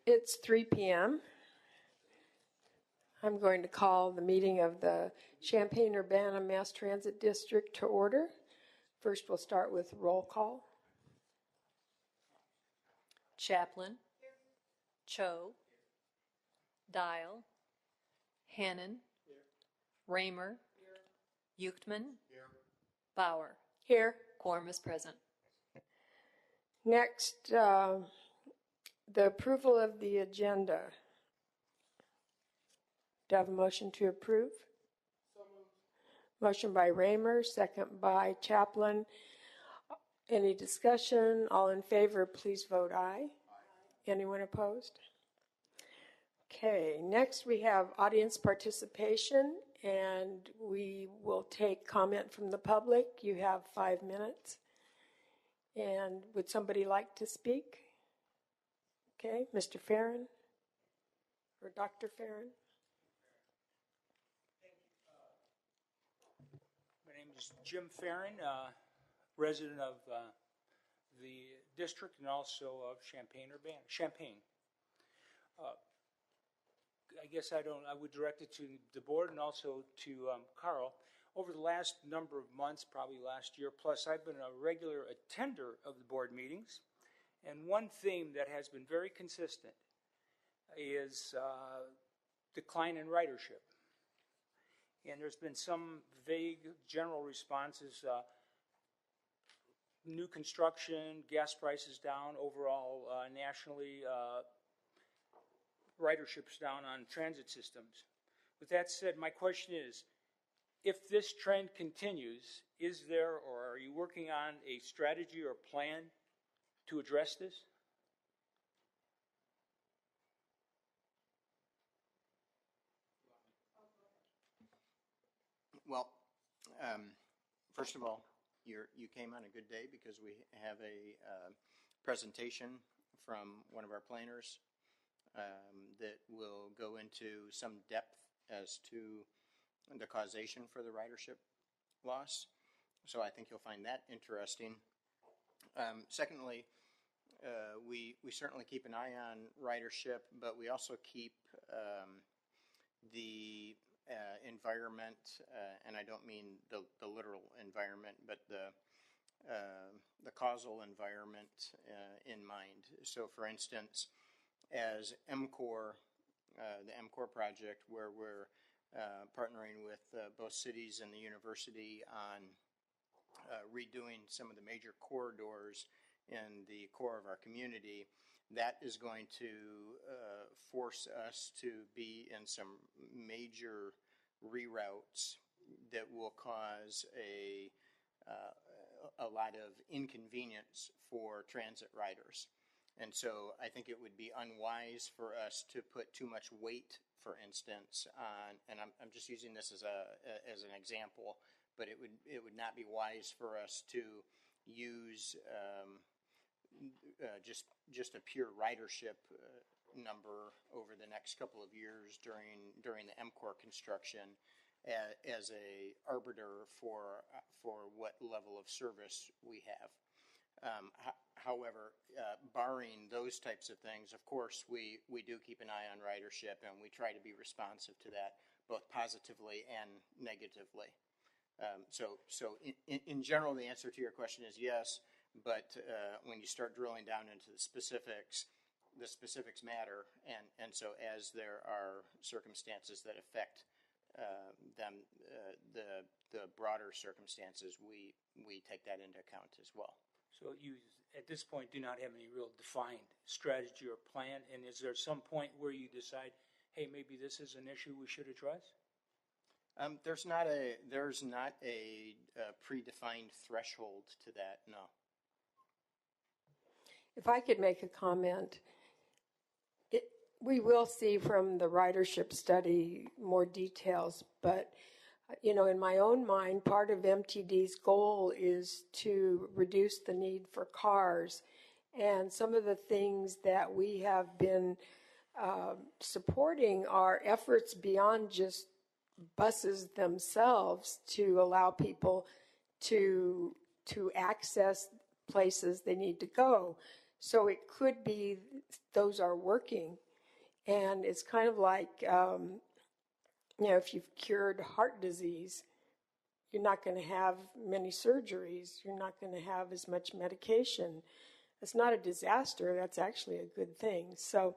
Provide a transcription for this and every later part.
It's 3 p.m. I'm going to call the meeting of the Champaign-Urbana Mass Transit District to order. First, we'll start with roll call. Chaplin, Cho, Dial, Hannon, Raymer, Euchtman, Bauer. Here. Quorum is present. Next, the approval of the agenda. Do I have a motion to approve? So moved. Motion by Raymer, second by Chaplin. Any discussion? All in favor, please vote aye. Aye. Anyone opposed? Okay, next we have audience participation, and we will take comment from the public. You have 5 minutes. And would somebody like to speak? Okay, Mr. Farron or Dr. Farron? My name is Jim Farron, resident of the district and also of Champaign-Urbana. Champaign. I guess I would direct it to the board and also to Carl. Over the last number of months, probably last year plus, I've been a regular attender of the board meetings. And one theme that has been very consistent is decline in ridership. And there's been some vague general responses, new construction, gas prices down overall nationally, ridership's down on transit systems. With that said, my question is, if this trend continues, is there or are you working on a strategy or plan to address this? Well, first of all, you came on a good day because we have a presentation from one of our planners that will go into some depth as to the causation for the ridership loss. So I think you'll find that interesting. Secondly, we certainly keep an eye on ridership, but we also keep the environment, and I don't mean the literal environment, but the causal environment in mind. So, for instance, as MCOR, the MCOR project, where we're partnering with both cities and the university on redoing some of the major corridors in the core of our community, that is going to force us to be in some major reroutes that will cause a lot of inconvenience for transit riders. And so I think it would be unwise for us to put too much weight, for instance, on, and I'm just using this as an example, but it would not be wise for us to use just a pure ridership number over the next couple of years during the MCOR construction as a arbiter for what level of service we have. However, barring those types of things, of course, we do keep an eye on ridership, and we try to be responsive to that, both positively and negatively. So in general, the answer to your question is yes, but when you start drilling down into the specifics matter, and so as there are circumstances that affect them, the broader circumstances, we take that into account as well. So you, at this point, do not have any real defined strategy or plan, and is there some point where you decide, hey, maybe this is an issue we should address? There's not a predefined threshold to that, no. If I could make a comment, we will see from the ridership study more details, but in my own mind, part of MTD's goal is to reduce the need for cars. And some of the things that we have been supporting are efforts beyond just buses themselves to allow people to access places they need to go. So it could be those are working. And it's kind of like, if you've cured heart disease, you're not going to have many surgeries. You're not going to have as much medication. It's not a disaster. That's actually a good thing. So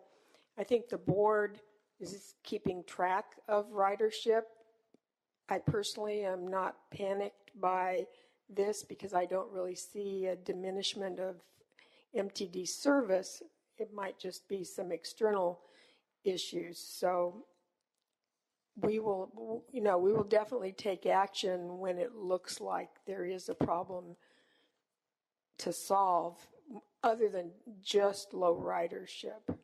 I think the board is keeping track of ridership. I personally am not panicked by this because I don't really see a diminishment of MTD service. It might just be some external issues. So we will definitely take action when it looks like there is a problem to solve other than just low ridership. Can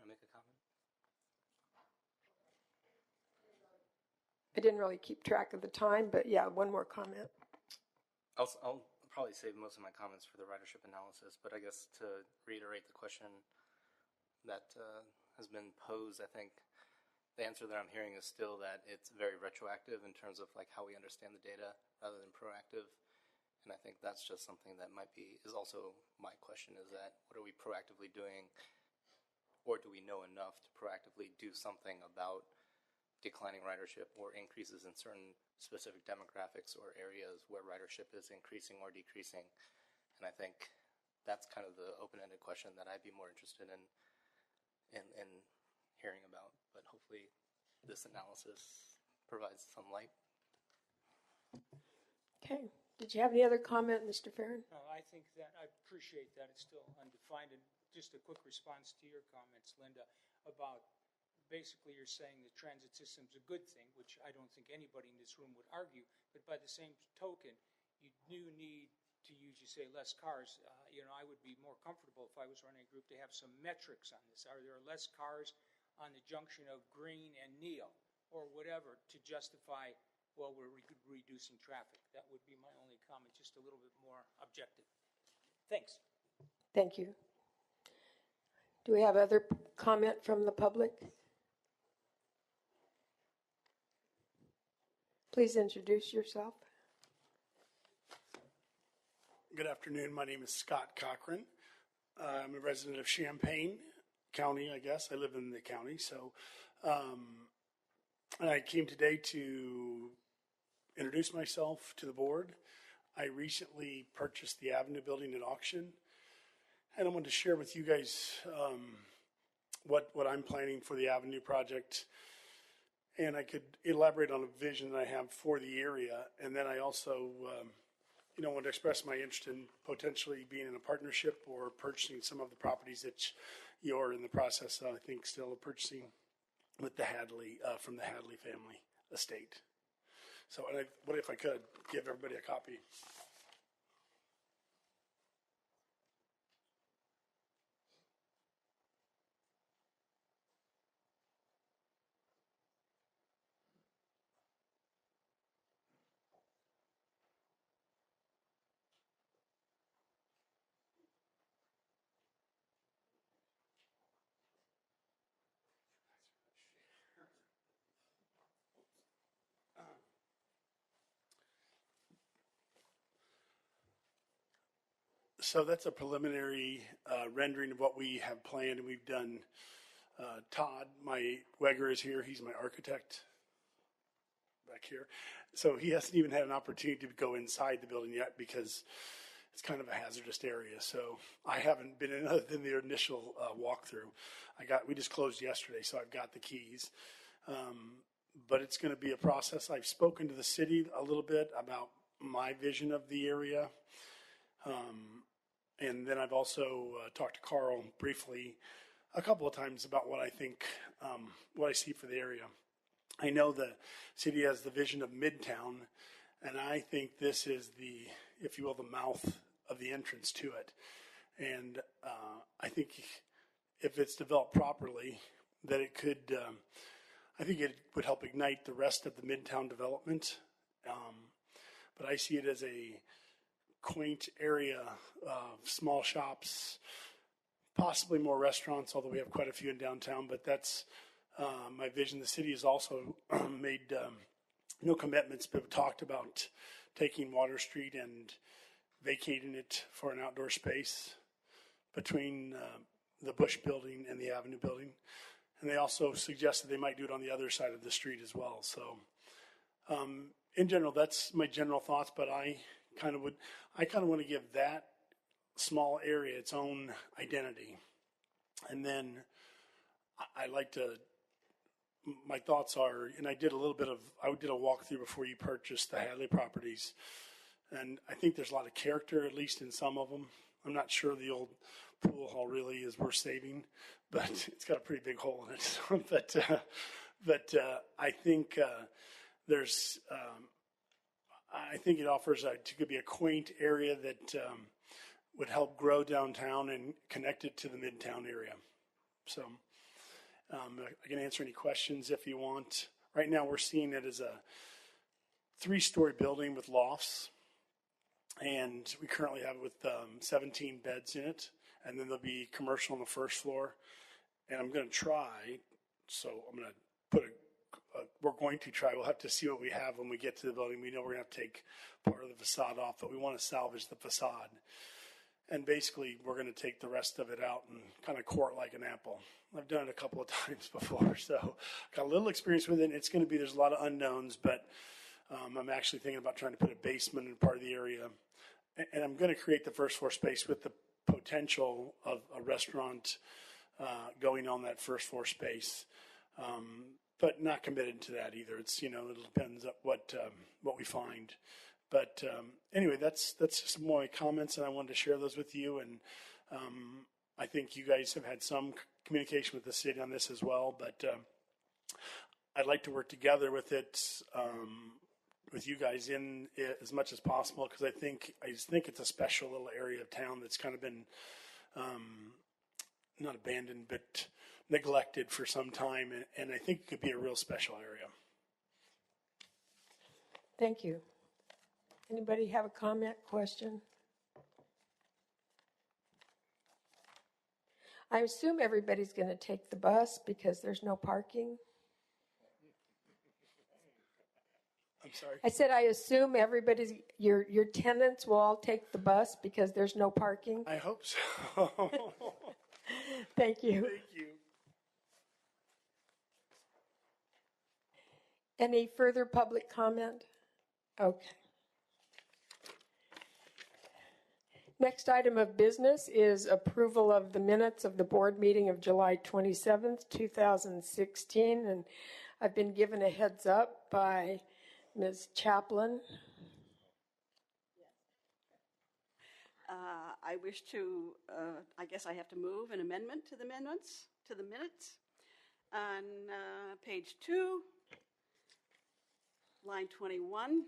I make a comment? I didn't really keep track of the time, but yeah, one more comment. I'll probably save most of my comments for the ridership analysis, but I guess to reiterate the question that has been posed, I think the answer that I'm hearing is still that it's very retroactive in terms of like how we understand the data rather than proactive. And I think that's just something that is also my question, is that what are we proactively doing, or do we know enough to proactively do something about declining ridership or increases in certain specific demographics or areas where ridership is increasing or decreasing? And I think that's kind of the open-ended question that I'd be more interested in hearing about. But hopefully this analysis provides some light. Okay. Did you have any other comment, Mr. Farron? No, I think that I appreciate that it's still undefined. And just a quick response to your comments, Linda, about basically you're saying the transit system's a good thing, which I don't think anybody in this room would argue. But by the same token, you do need to use, you say, less cars. I would be more comfortable if I was running a group to have some metrics on this. Are there less cars on the junction of Green and Neal or whatever to justify, well, we're reducing traffic? That would be my only comment, just a little bit more objective. Thanks. Thank you. Do we have other comment from the public? Please introduce yourself. Good afternoon. My name is Scott Cochran. I'm a resident of Champaign County, I guess. I live in the county. So and I came today to introduce myself to the board. I recently purchased the Avenue building at auction, and I wanted to share with you guys what I'm planning for the Avenue project. And I could elaborate on a vision that I have for the area. And then I also want to express my interest in potentially being in a partnership or purchasing some of the properties that you're in the process, I think, still of purchasing with the Hadley, from the Hadley family estate. So what if I could give everybody a copy? So that's a preliminary rendering of what we have planned, and we've done. Todd, my Wegger, is here. He's my architect back here. So he hasn't even had an opportunity to go inside the building yet because it's kind of a hazardous area. So I haven't been in other than the initial walkthrough. We just closed yesterday, so I've got the keys. But it's going to be a process. I've spoken to the city a little bit about my vision of the area. And then I've also talked to Carl briefly a couple of times about what I think, what I see for the area. I know the city has the vision of Midtown, and I think this is the, if you will, the mouth of the entrance to it. And I think if it's developed properly, that it could, I think it would help ignite the rest of the Midtown development. But I see it as a quaint area of small shops, possibly more restaurants, although we have quite a few in downtown, but that's my vision. The city has also made no commitments, but talked about taking Water Street and vacating it for an outdoor space between the Bush building and the Avenue building. And they also suggested they might do it on the other side of the street as well. So in general, that's my general thoughts, but I kind of want to give that small area its own identity. And then my thoughts are, and I did a walkthrough before you purchased the Hadley properties. And I think there's a lot of character, at least in some of them. I'm not sure the old pool hall really is worth saving, but it's got a pretty big hole in it. but I think I think it offers it could be a quaint area that would help grow downtown and connect it to the Midtown area. So I can answer any questions if you want. Right now we're seeing it as a 3-story building with lofts, and we currently have it with 17 beds in it, and then there'll be commercial on the first floor. And I'm going to try, we'll have to see what we have when we get to the building. We know we're going to have to take part of the facade off, but we want to salvage the facade. And basically, we're going to take the rest of it out and kind of core it like an apple. I've done it a couple of times before, so got a little experience with it. There's a lot of unknowns, but I'm actually thinking about trying to put a basement in part of the area. And I'm going to create the first floor space with the potential of a restaurant going on that first floor space. But not committed to that either. It depends on what we find. But anyway, that's just more my comments, and I wanted to share those with you. And I think you guys have had some communication with the city on this as well. But I'd like to work together with it, with you guys in it as much as possible, because I just think it's a special little area of town that's kind of been not abandoned, but neglected for some time, and I think it could be a real special area. Thank you. Anybody have a comment, question? I assume everybody's going to take the bus because there's no parking. I'm sorry? I said I assume your tenants will all take the bus because there's no parking. I hope so. Thank you. Thank you. Any further public comment? Okay. Next item of business is approval of the minutes of the board meeting of July 27th, 2016. And I've been given a heads up by Ms. Chaplin. I wish to, I guess I have to move an amendment to the minutes. On page 2, line 21.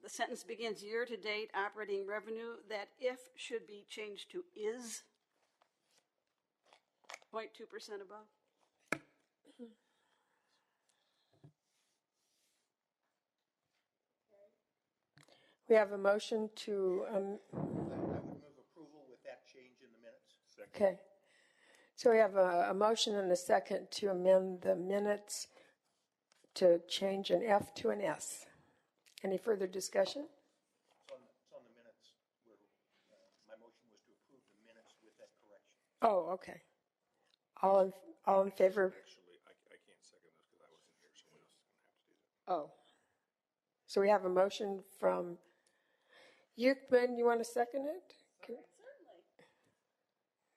The sentence begins, year-to-date operating revenue, that if should be changed to is, 0.2% above. We have a motion to... I would move approval with that change in the minutes. Second. Okay. So we have a motion and a second to amend the minutes to change an F to an S. Any further discussion? It's on the minutes. My motion was to approve the minutes with that correction. Oh, okay. All in favor? Actually, I can't second this because I wasn't here. Someone else is going to have to do that. Oh. So we have a motion from Euchman. You want to second it? Certainly.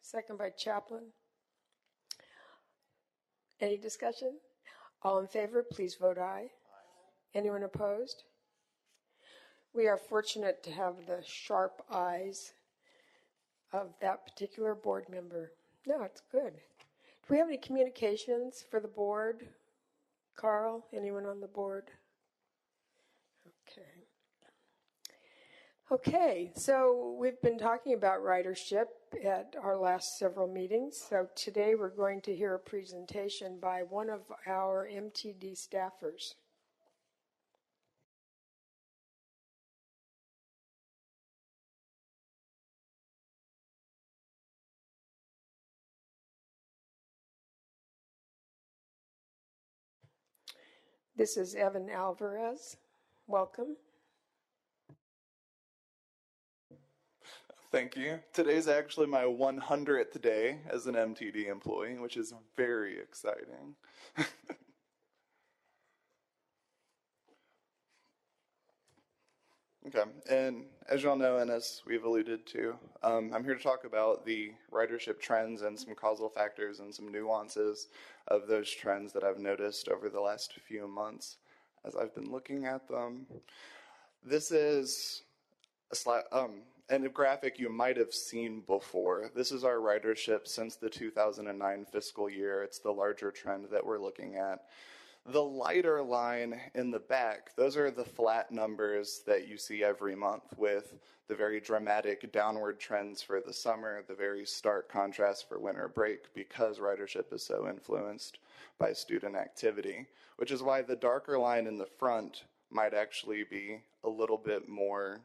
Second by Chaplin. Any discussion? All in favor, please vote aye. Anyone opposed? We are fortunate to have the sharp eyes of that particular board member. No, it's good. Do we have any communications for the board? Carl, anyone on the board? Okay, so we've been talking about ridership at our last several meetings. So today we're going to hear a presentation by one of our MTD staffers. This is Evan Alvarez. Welcome. Thank you. Today's actually my 100th day as an MTD employee, which is very exciting. Okay, and as y'all know, and as we've alluded to, I'm here to talk about the ridership trends and some causal factors and some nuances of those trends that I've noticed over the last few months as I've been looking at them. This is a graphic you might have seen before. This is our ridership since the 2009 fiscal year. It's the larger trend that we're looking at. The lighter line in the back, those are the flat numbers that you see every month, with the very dramatic downward trends for the summer, the very stark contrast for winter break, because ridership is so influenced by student activity, which is why the darker line in the front might actually be a little bit more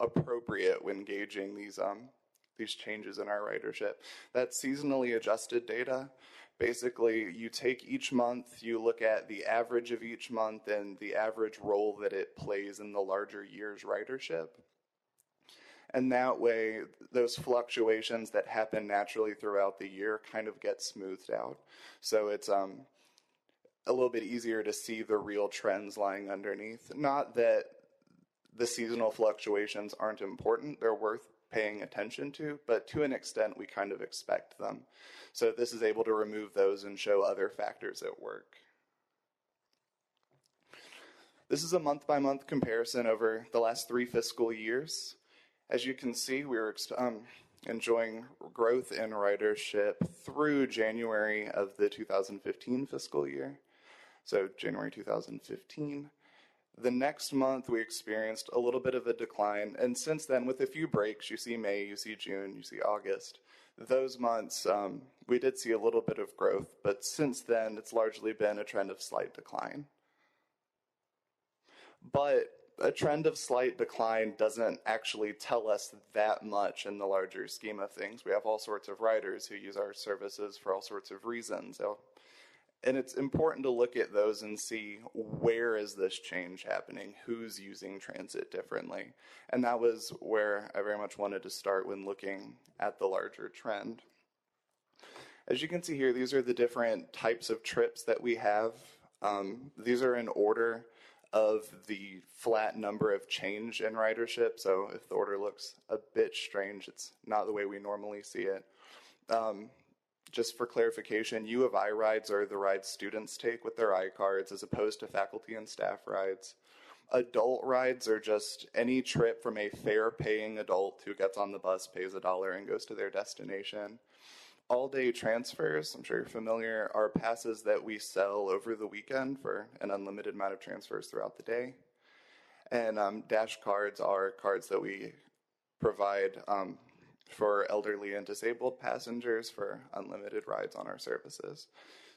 appropriate when gauging these changes in our ridership. That's seasonally adjusted data. Basically, you take each month, you look at the average of each month and the average role that it plays in the larger year's ridership. And that way, those fluctuations that happen naturally throughout the year kind of get smoothed out. So it's a little bit easier to see the real trends lying underneath. Not that the seasonal fluctuations aren't important, they're worth paying attention to, but to an extent we kind of expect them. So this is able to remove those and show other factors at work. This is a month-by-month comparison over the last 3 fiscal years. As you can see, we were enjoying growth in ridership through January of the 2015 fiscal year. So January 2015. The next month, we experienced a little bit of a decline, and since then, with a few breaks, you see May, you see June, you see August, those months, we did see a little bit of growth, but since then, it's largely been a trend of slight decline. But a trend of slight decline doesn't actually tell us that much in the larger scheme of things. We have all sorts of riders who use our services for all sorts of reasons. And it's important to look at those and see, where is this change happening? Who's using transit differently? And that was where I very much wanted to start when looking at the larger trend. As you can see here, these are the different types of trips that we have. These are in order of the flat number of change in ridership. So if the order looks a bit strange, it's not the way we normally see it. Just for clarification, U of I rides are the rides students take with their I-cards as opposed to faculty and staff rides. Adult rides are just any trip from a fare-paying adult who gets on the bus, pays $1, and goes to their destination. All-day transfers, I'm sure you're familiar, are passes that we sell over the weekend for an unlimited amount of transfers throughout the day. And dash cards are cards that we provide for elderly and disabled passengers for unlimited rides on our services.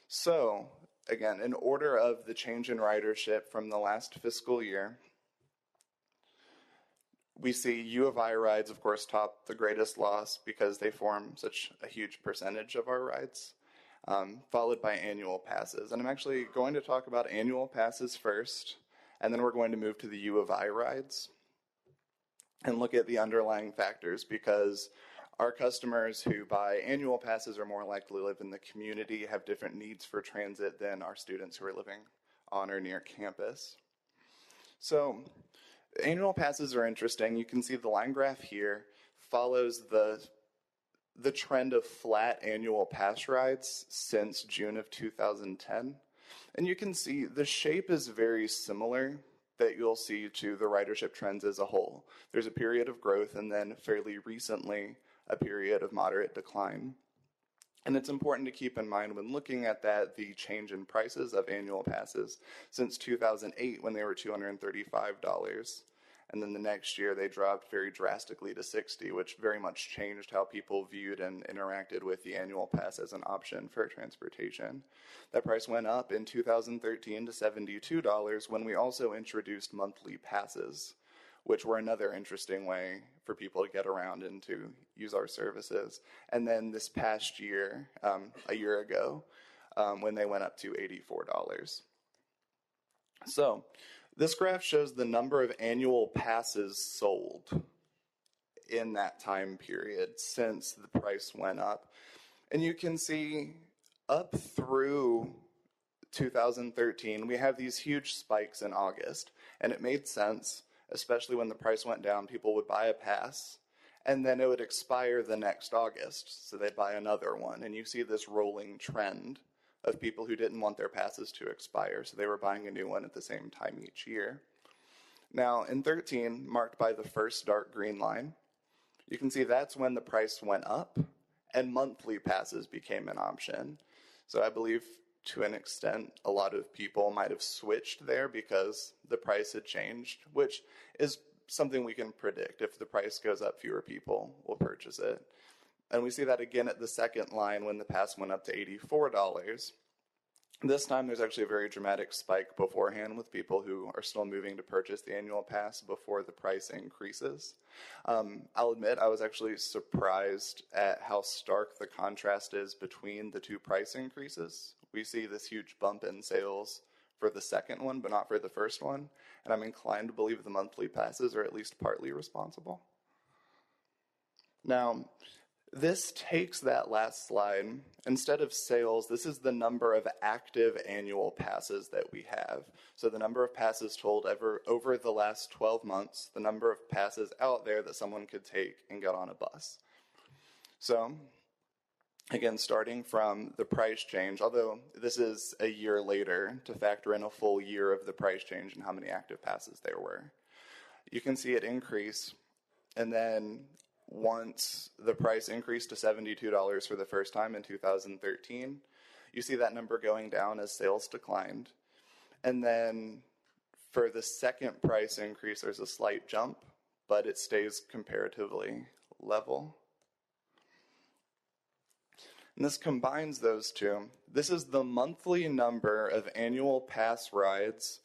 So, again, in order of the change in ridership from the last fiscal year, we see U of I rides, of course, top the greatest loss because they form such a huge percentage of our rides, followed by annual passes. And I'm actually going to talk about annual passes first, and then we're going to move to the U of I rides and look at the underlying factors, because our customers who buy annual passes are more likely to live in the community, have different needs for transit than our students who are living on or near campus. So annual passes are interesting. You can see the line graph here follows the trend of flat annual pass rides since June of 2010. And you can see the shape is very similar that you'll see to the ridership trends as a whole. There's a period of growth and then fairly recently a period of moderate decline. And it's important to keep in mind when looking at that, the change in prices of annual passes since 2008 when they were $235. And then the next year they dropped very drastically to $60, which very much changed how people viewed and interacted with the annual pass as an option for transportation. That price went up in 2013 to $72 when we also introduced monthly passes, which were another interesting way for people to get around and to use our services. And then this past year, a year ago, when they went up to $84. So this graph shows the number of annual passes sold. in that time period since the price went up. And you can see up through 2013, we have these huge spikes in August. And it made sense, especially when the price went down, people would buy a pass and then it would expire the next August. So they'd buy another one. And you see this rolling trend of people who didn't want their passes to expire. So they were buying a new one at the same time each year. Now, in 13, marked by the first dark green line, you can see that's when the price went up and monthly passes became an option. So I believe to an extent, a lot of people might have switched there because the price had changed, which is something we can predict. If the price goes up, fewer people will purchase it. And we see that again at the second line when the pass went up to $84. This time there's actually a very dramatic spike beforehand with people who are still moving to purchase the annual pass before the price increases. I'll admit I was actually surprised at how stark the contrast is between the two price increases. We see this huge bump in sales for the second one, but not for the first one. And I'm inclined to believe the monthly passes are at least partly responsible. Now, this takes that last slide. Instead of sales, this is the number of active annual passes that we have. So the number of passes sold over the last 12 months, the number of passes out there that someone could take and get on a bus. So, again, starting from the price change, although this is a year later to factor in a full year of the price change and how many active passes there were, you can see it increase, and then once the price increased to $72 for the first time in 2013, you see that number going down as sales declined. And then for the second price increase, there's a slight jump, but it stays comparatively level. And this combines those two. This is the monthly number of annual pass rides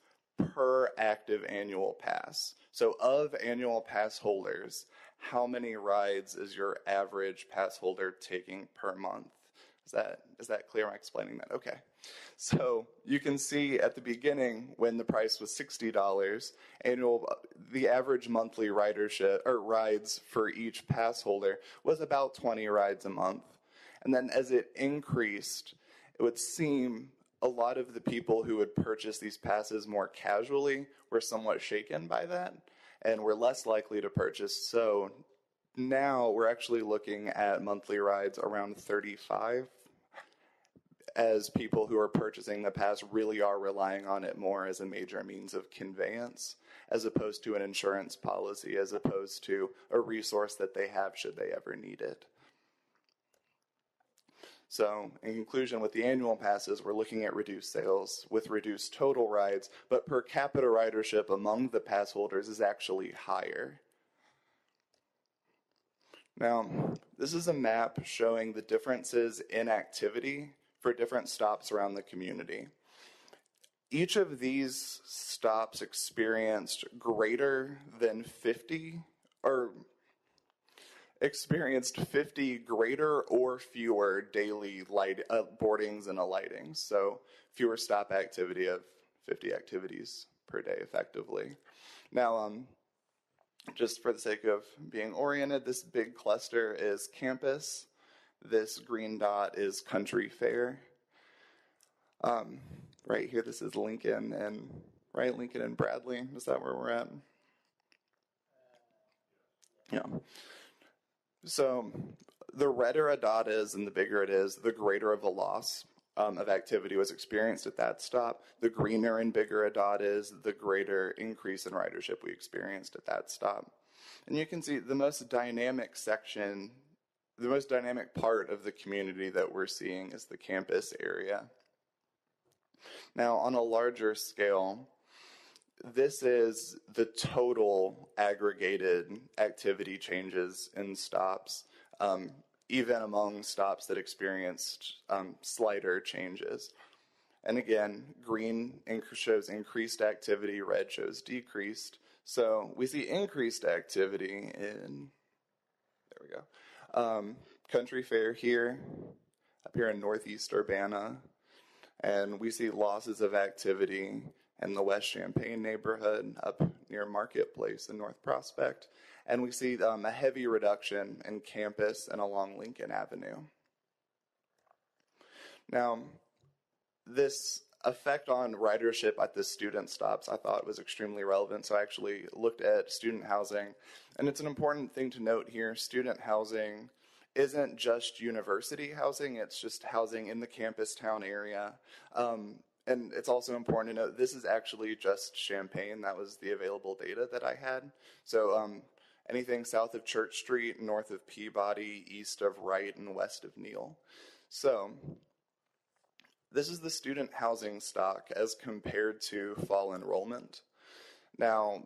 per active annual pass. So of annual pass holders, how many rides is your average pass holder taking per month? Is that clear? Am I explaining that? Okay. So you can see at the beginning when the price was $60, the average monthly ridership or rides for each pass holder was about 20 rides a month. And then as it increased, it would seem a lot of the people who would purchase these passes more casually were somewhat shaken by that and were less likely to purchase. So now we're actually looking at monthly rides around 35 as people who are purchasing the pass really are relying on it more as a major means of conveyance as opposed to an insurance policy, as opposed to a resource that they have should they ever need it. So, in conclusion, with the annual passes, we're looking at reduced sales with reduced total rides, but per capita ridership among the pass holders is actually higher. Now, this is a map showing the differences in activity for different stops around the community. Each of these stops experienced greater than 50 greater or fewer daily boardings and alightings. So fewer stop activity of 50 activities per day effectively. Now, just for the sake of being oriented, this big cluster is campus. This green dot is country fair. Right here, this is Lincoln and Bradley. Is that where we're at? Yeah. So the redder a dot is and the bigger it is, the greater of a loss of activity was experienced at that stop. The greener and bigger a dot is, the greater increase in ridership we experienced at that stop. And you can see the most dynamic section, the most dynamic part of the community that we're seeing is the campus area. Now, on a larger scale, this is the total aggregated activity changes in stops, even among stops that experienced slighter changes. And again, green shows increased activity, red shows decreased. So we see increased activity in, there we go, Country Fair here, up here in Northeast Urbana. And we see losses of activity in the West Champaign neighborhood up near Marketplace in North Prospect. And we see a heavy reduction in Campus and along Lincoln Avenue. Now, this effect on ridership at the student stops I thought was extremely relevant, so I actually looked at student housing. And it's an important thing to note here, student housing isn't just university housing, it's just housing in the campus town area. And it's also important to note this is actually just Champaign. That was the available data that I had. So anything south of Church Street, north of Peabody, east of Wright, and west of Neal. So this is the student housing stock as compared to fall enrollment. Now,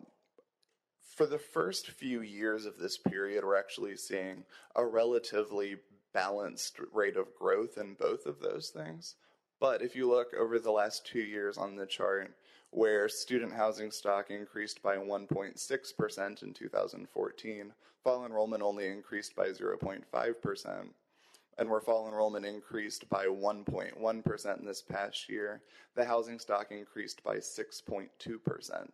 for the first few years of this period, we're actually seeing a relatively balanced rate of growth in both of those things. But if you look over the last 2 years on the chart, where student housing stock increased by 1.6% in 2014, fall enrollment only increased by 0.5%, and where fall enrollment increased by 1.1% in this past year, the housing stock increased by 6.2%.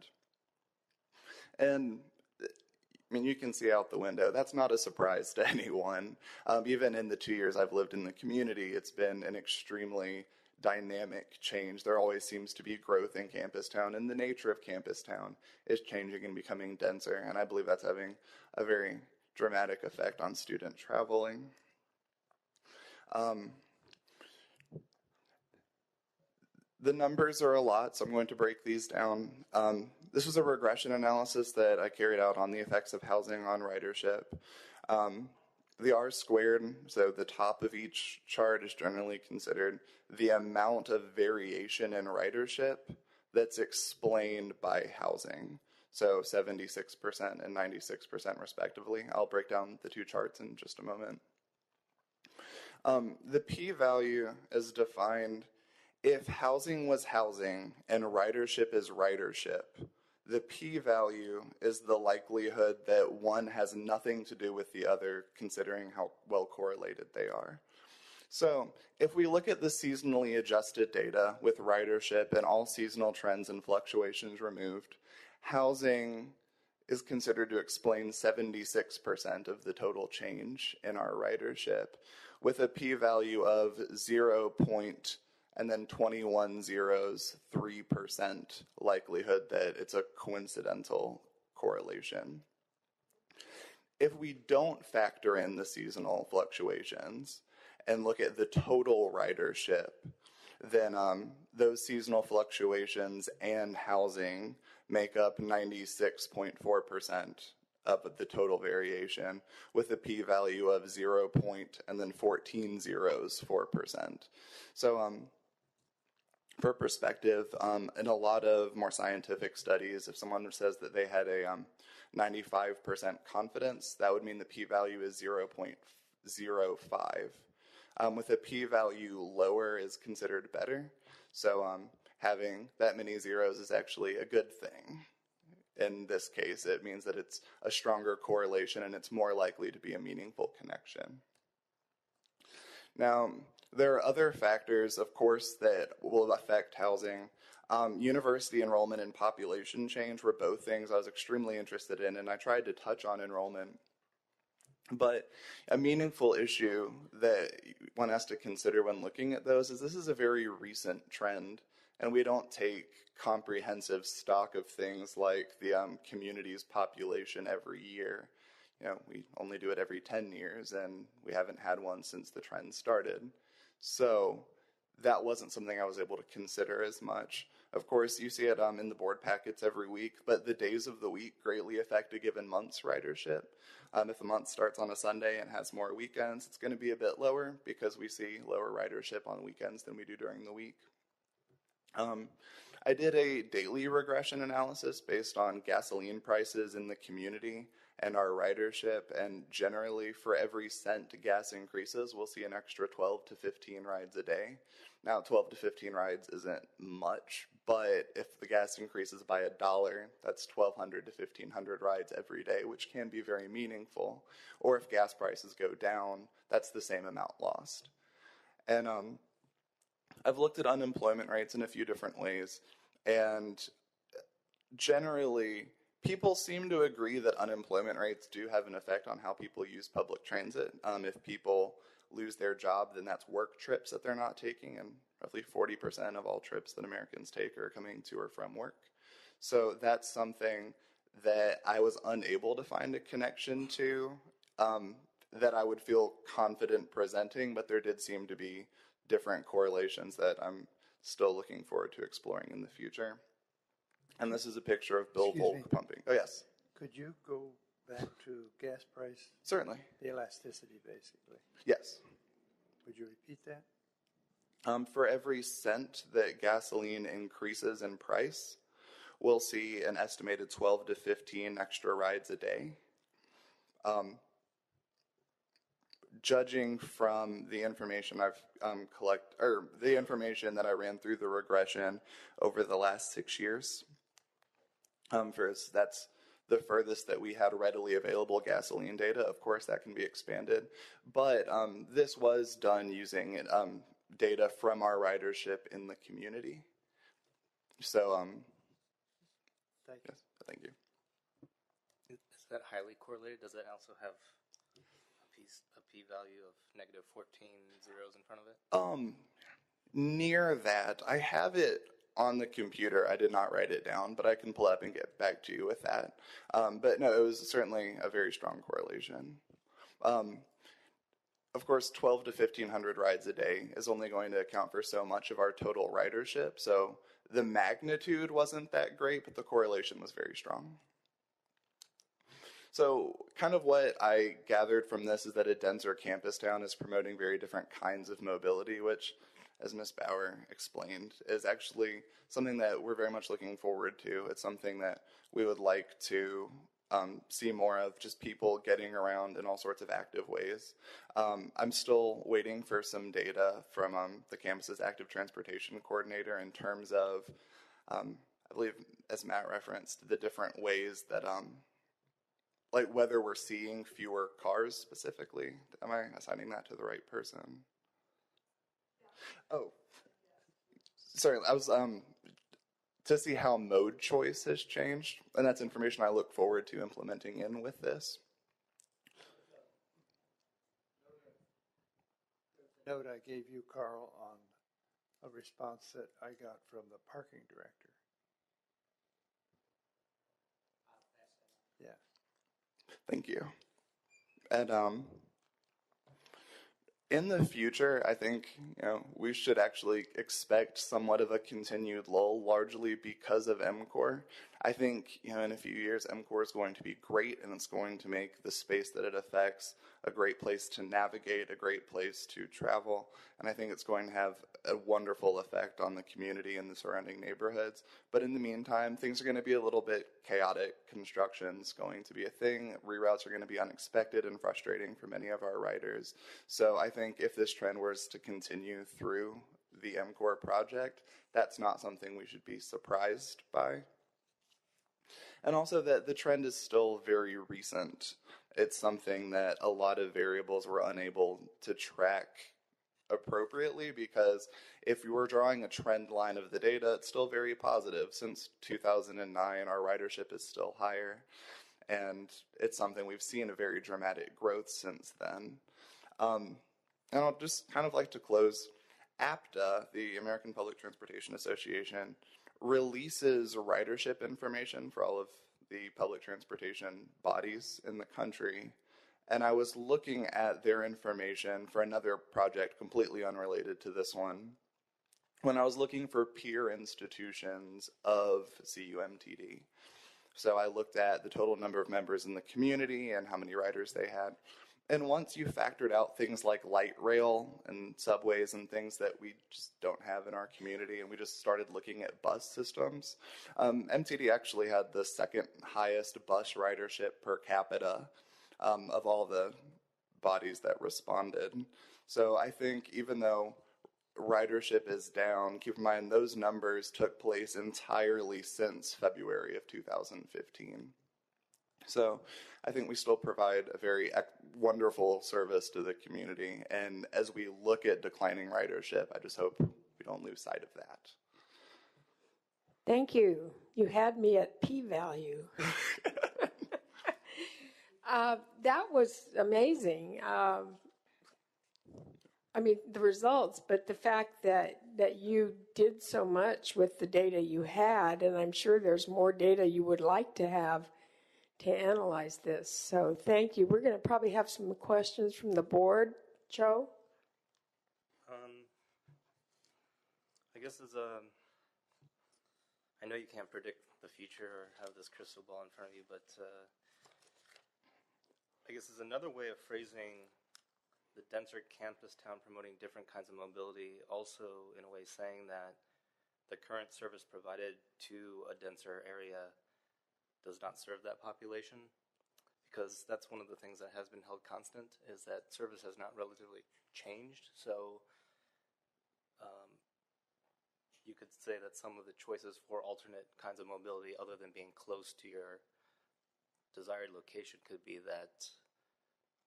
And I mean, you can see out the window, that's not a surprise to anyone. Even in the 2 years I've lived in the community, it's been an extremely dynamic change. There always seems to be growth in Campus Town, and the nature of Campus Town is changing and becoming denser, and I believe that's having a very dramatic effect on student traveling. The numbers are a lot, so I'm going to break these down. This was a regression analysis that I carried out on the effects of housing on ridership. The R squared, so the top of each chart is generally considered the amount of variation in ridership that's explained by housing. So 76% and 96% respectively. I'll break down the two charts in just a moment. The p-value is defined if housing was housing and ridership is ridership. The p-value is the likelihood that one has nothing to do with the other, considering how well correlated they are. So if we look at the seasonally adjusted data with ridership and all seasonal trends and fluctuations removed, housing is considered to explain 76% of the total change in our ridership, with a p-value of 0. And then 21 zeros, 3% likelihood that it's a coincidental correlation. If we don't factor in the seasonal fluctuations and look at the total ridership, then those seasonal fluctuations and housing make up 96.4% of the total variation, with a p-value of 0. And then 14 zeros, 4%. So for perspective, in a lot of more scientific studies, if someone says that they had a 95% confidence, that would mean the p-value is 0.05. With a p-value lower is considered better. So having that many zeros is actually a good thing. In this case, it means that it's a stronger correlation and it's more likely to be a meaningful connection. Now, there are other factors, of course, that will affect housing. University enrollment and population change were both things I was extremely interested in, and I tried to touch on enrollment. But a meaningful issue that one has to consider when looking at those is this is a very recent trend, and we don't take comprehensive stock of things like the community's population every year. You know, we only do it every 10 years, and we haven't had one since the trend started. So that wasn't something I was able to consider as much. Of course, you see it in the board packets every week, but the days of the week greatly affect a given month's ridership. If a month starts on a Sunday and has more weekends, it's going to be a bit lower because we see lower ridership on weekends than we do during the week. I did a daily regression analysis based on gasoline prices in the community and our ridership, and generally for every cent gas increases, we'll see an extra 12 to 15 rides a day. Now, 12 to 15 rides isn't much, but if the gas increases by $1, that's 1,200 to 1,500 rides every day, which can be very meaningful. Or if gas prices go down, that's the same amount lost. And I've looked at unemployment rates in a few different ways, And generally, people seem to agree that unemployment rates do have an effect on how people use public transit. If people lose their job, then that's work trips that they're not taking, and roughly 40% of all trips that Americans take are coming to or from work. So that's something that I was unable to find a connection to, that I would feel confident presenting, but there did seem to be different correlations that I'm still looking forward to exploring in the future. And this is a picture of Bill Volk pumping. Oh, yes. Could you go back to gas price? Certainly. The elasticity, basically. Yes. Would you repeat that? For every cent that gasoline increases in price, we'll see an estimated 12 to 15 extra rides a day. Judging from the information I've the information that I ran through the regression over the last 6 years, that's the furthest that we had readily available gasoline data. Of course, that can be expanded, but this was done using data from our ridership in the community. So, thank you. Yes, thank you. Is that highly correlated? Does it also have a p-value of negative 14 zeros in front of it? Near that. I have it on the computer. I did not write it down, but I can pull up and get back to you with that. But no, it was certainly a very strong correlation. Of course, 12 to 1,500 rides a day is only going to account for so much of our total ridership, so the magnitude wasn't that great, but the correlation was very strong. So kind of what I gathered from this is that a denser campus town is promoting very different kinds of mobility, which, as Ms. Bauer explained, is actually something that we're very much looking forward to. It's something that we would like to see more of, just people getting around in all sorts of active ways. I'm still waiting for some data from the campus's active transportation coordinator in terms of, I believe, as Matt referenced, the different ways that like whether we're seeing fewer cars specifically. Am I assigning that to the right person? Oh, sorry, I was to see how mode choice has changed, and that's information I look forward to implementing in with this. Note I gave you, Carl, on a response that I got from the parking director. Yeah. Thank you. And in the future, I think we should actually expect somewhat of a continued lull, largely because of MCOR. I think in a few years, MCOR is going to be great, and it's going to make the space that it affects a great place to navigate, a great place to travel, and I think it's going to have a wonderful effect on the community and the surrounding neighborhoods. But in the meantime, things are going to be a little bit chaotic. Construction's going to be a thing. Reroutes are going to be unexpected and frustrating for many of our riders. So I think if this trend was to continue through the MCOR project, that's not something we should be surprised by. And also that the trend is still very recent. It's something that a lot of variables were unable to track appropriately, because if you were drawing a trend line of the data, it's still very positive. Since 2009, our ridership is still higher, and it's something we've seen a very dramatic growth since then. And I'll just kind of like to close. APTA, the American Public Transportation Association, releases ridership information for all of the public transportation bodies in the country. And I was looking at their information for another project completely unrelated to this one, when I was looking for peer institutions of CUMTD. So I looked at the total number of members in the community and how many riders they had. And once you factored out things like light rail and subways and things that we just don't have in our community, and we just started looking at bus systems, MTD actually had the second highest bus ridership per capita of all the bodies that responded. So I think even though ridership is down, keep in mind those numbers took place entirely since February of 2015. So I think we still provide a very wonderful service to the community. And as we look at declining ridership, I just hope we don't lose sight of that. Thank you. You had me at p-value. That was amazing. I mean, the results, but the fact that you did so much with the data you had, and I'm sure there's more data you would like to have to analyze this. So thank you. We're going to probably have some questions from the board. Joe? I guess I know you can't predict the future or have this crystal ball in front of you, but I guess is another way of phrasing the denser campus town promoting different kinds of mobility, also in a way saying that the current service provided to a denser area does not serve that population, because that's one of the things that has been held constant, is that service has not relatively changed. So you could say that some of the choices for alternate kinds of mobility other than being close to your desired location could be that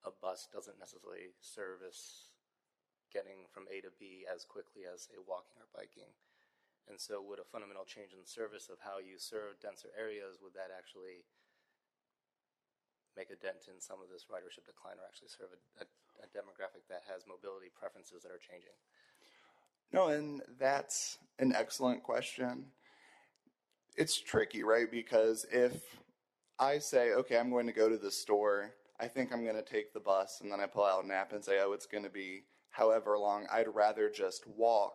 a bus doesn't necessarily service getting from A to B as quickly as, say, walking or biking. And so would a fundamental change in service of how you serve denser areas, would that actually make a dent in some of this ridership decline, or actually serve a demographic that has mobility preferences that are changing? No, and that's an excellent question. It's tricky, right? Because if I say, okay, I'm going to go to the store, I think I'm going to take the bus, and then I pull out an app and say, oh, it's going to be however long, I'd rather just walk.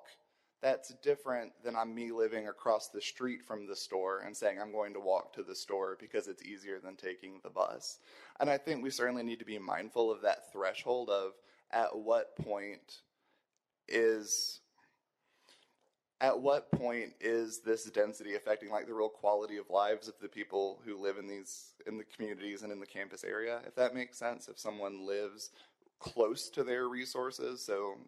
That's different than me living across the street from the store and saying I'm going to walk to the store because it's easier than taking the bus. And I think we certainly need to be mindful of that threshold of at what point is this density affecting like the real quality of lives of the people who live in the communities and in the campus area, if that makes sense. If someone lives close to their resources so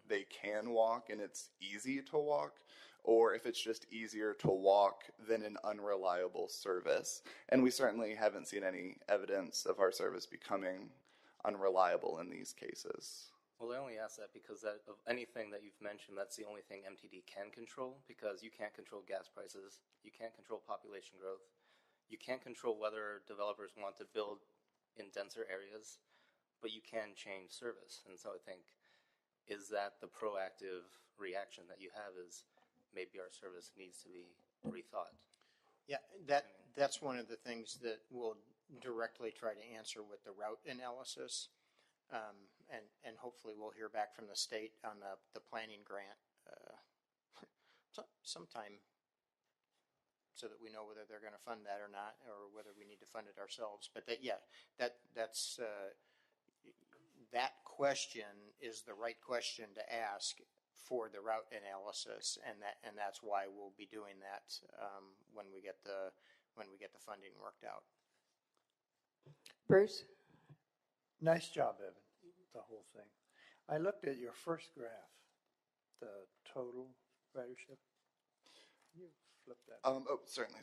they can walk and it's easy to walk, or if it's just easier to walk than an unreliable service. And we certainly haven't seen any evidence of our service becoming unreliable in these cases. Well, I only ask that because that, of anything that you've mentioned, that's the only thing MTD can control, because you can't control gas prices, you can't control population growth, you can't control whether developers want to build in denser areas, but you can change service. And so I think, is that the proactive reaction that you have, is maybe our service needs to be rethought? Yeah, that's one of the things that we'll directly try to answer with the route analysis. And hopefully we'll hear back from the state on the planning grant sometime, so that we know whether they're going to fund that or not, or whether we need to fund it ourselves. But that's that question is the right question to ask for the route analysis, and that's why we'll be doing that when we get the funding worked out. Bruce? Nice job, Evan, the whole thing. I looked at your first graph, the total ridership. Can you flip that? Certainly.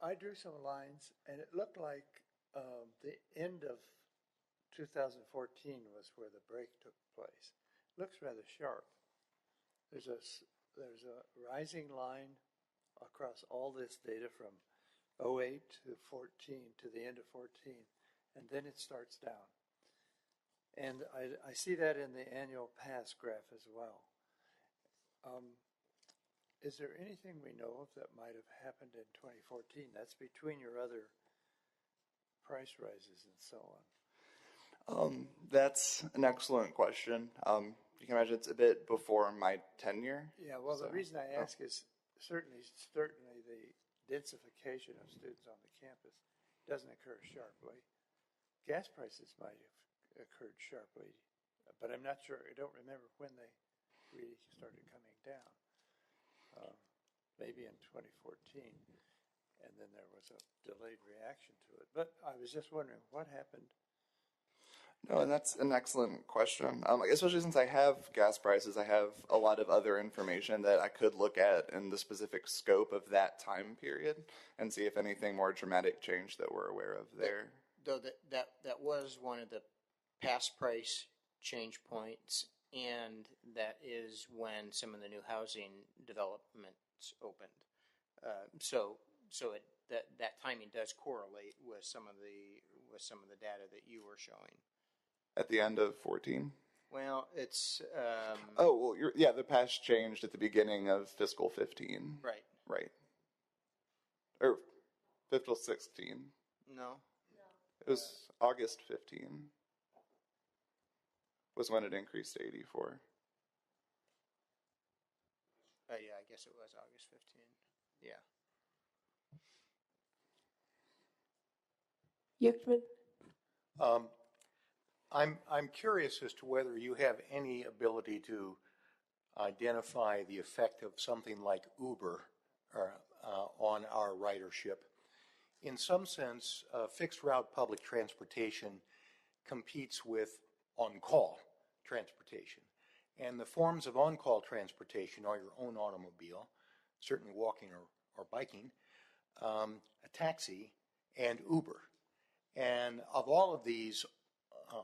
I drew some lines, and it looked like the end of 2014 was where the break took place. Looks rather sharp. There's a rising line across all this data from 08 to 14 to the end of 14, and then it starts down. And I see that in the annual pass graph as well. Is there anything we know of that might have happened in 2014? That's between your other price rises and so on. That's an excellent question. You can imagine it's a bit before my tenure. Yeah, well, the reason I ask is certainly the densification of students on the campus doesn't occur sharply. Gas prices might have occurred sharply, but I'm not sure. I don't remember when they really started coming down. Maybe in 2014, and then there was a delayed reaction to it. But I was just wondering what happened. No, and that's an excellent question. Especially since I have gas prices, I have a lot of other information that I could look at in the specific scope of that time period and see if anything more dramatic changed that we're aware of there. Though that was one of the past price change points and that is when some of the new housing developments opened. That timing does correlate with some of the data that you were showing. At the end of 14? Well, it's oh, well, the pass changed at the beginning of fiscal 15. right. Right. Or fiscal 16. No. It was August 15 was when it increased to 84. Yeah, I guess it was August 15. Yeah. Yuchtman? I'm curious as to whether you have any ability to identify the effect of something like Uber on our ridership. In some sense, fixed route public transportation competes with on-call transportation. And the forms of on-call transportation are your own automobile, certainly walking or biking, a taxi, and Uber. And of all of these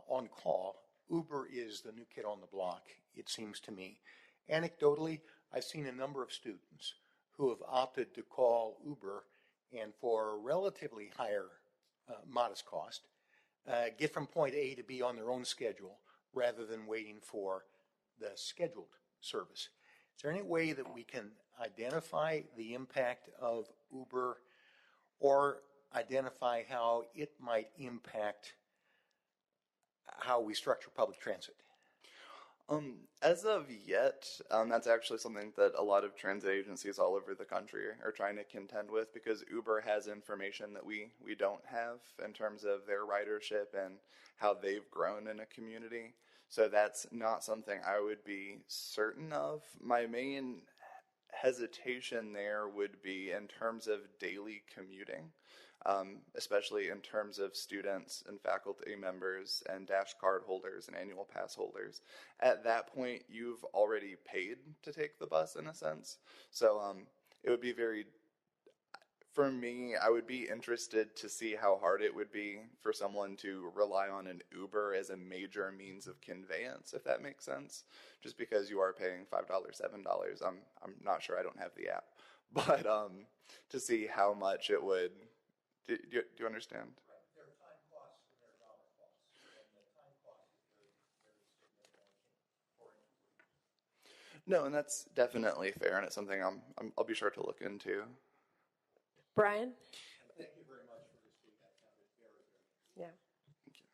on-call, Uber is the new kid on the block, it seems to me. Anecdotally, I've seen a number of students who have opted to call Uber and for a relatively higher modest cost, get from point A to B on their own schedule rather than waiting for the scheduled service. Is there any way that we can identify the impact of Uber or identify how it might impact how we structure public transit? As of yet, that's actually something that a lot of transit agencies all over the country are trying to contend with, because Uber has information that we don't have in terms of their ridership and how they've grown in a community. So that's not something I would be certain of. My main hesitation there would be in terms of daily commuting. Especially in terms of students and faculty members and Dash card holders and annual pass holders. At that point, you've already paid to take the bus in a sense. So it would be for me, I would be interested to see how hard it would be for someone to rely on an Uber as a major means of conveyance, if that makes sense. Just because you are paying $5, $7. I'm not sure, I don't have the app. But to see how much it would... Do you understand? Right. There are time costs and there are dollar costs. And the time cost is very, very significant for individuals. No, and that's definitely fair, and it's something I'll be sure to look into. Brian? Thank you very much for this week. I found it very, very Yeah. Thank you.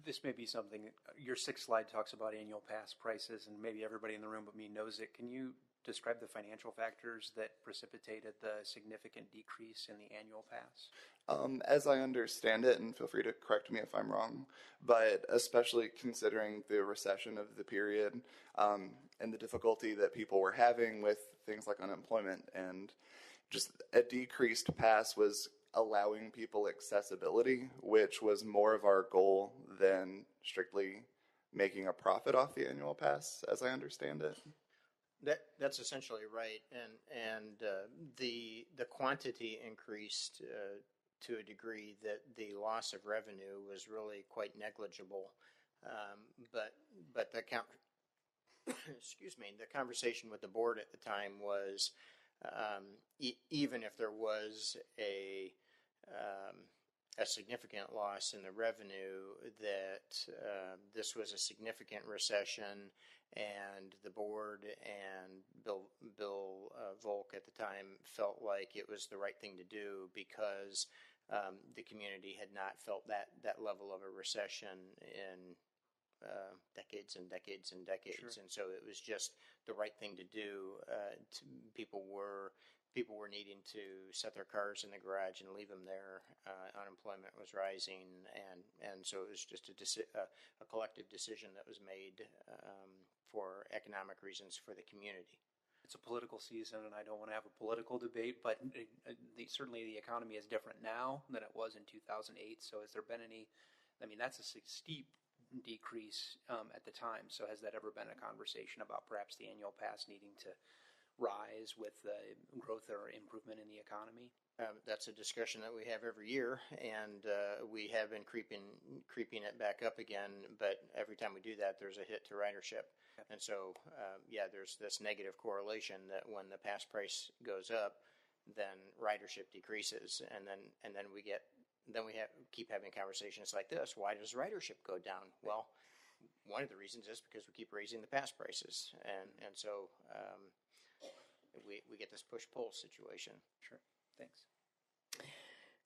This may be something, your sixth slide talks about annual pass prices, and maybe everybody in the room but me knows it. Can you describe the financial factors that precipitated the significant decrease in the annual pass? As I understand it, and feel free to correct me if I'm wrong, but especially considering the recession of the period and the difficulty that people were having with things like unemployment, and just a decreased pass was allowing people accessibility, which was more of our goal than strictly making a profit off the annual pass, as I understand it. That's essentially right, and the quantity increased to a degree that the loss of revenue was really quite negligible. But the excuse me, the conversation with the board at the time was even if there was a significant loss in the revenue, that this was a significant recession. And the board and Bill Volk at the time felt like it was the right thing to do because the community had not felt that level of a recession in decades and decades and decades. Sure. And so it was just the right thing to do. People were needing to set their cars in the garage and leave them there. Unemployment was rising, and so it was just a collective decision that was made for economic reasons for the community. It's a political season, and I don't want to have a political debate, but certainly the economy is different now than it was in 2008. So has there been any, that's a steep decrease at the time. So has that ever been a conversation about perhaps the annual pass needing to rise with the growth or improvement in the economy? That's a discussion that we have every year, and we have been creeping it back up again. But every time we do that, there's a hit to ridership, and so there's this negative correlation that when the pass price goes up, then ridership decreases, and then we keep having conversations like this. Why does ridership go down? Well, one of the reasons is because we keep raising the pass prices, and so we get this push-pull situation. Sure. Thanks.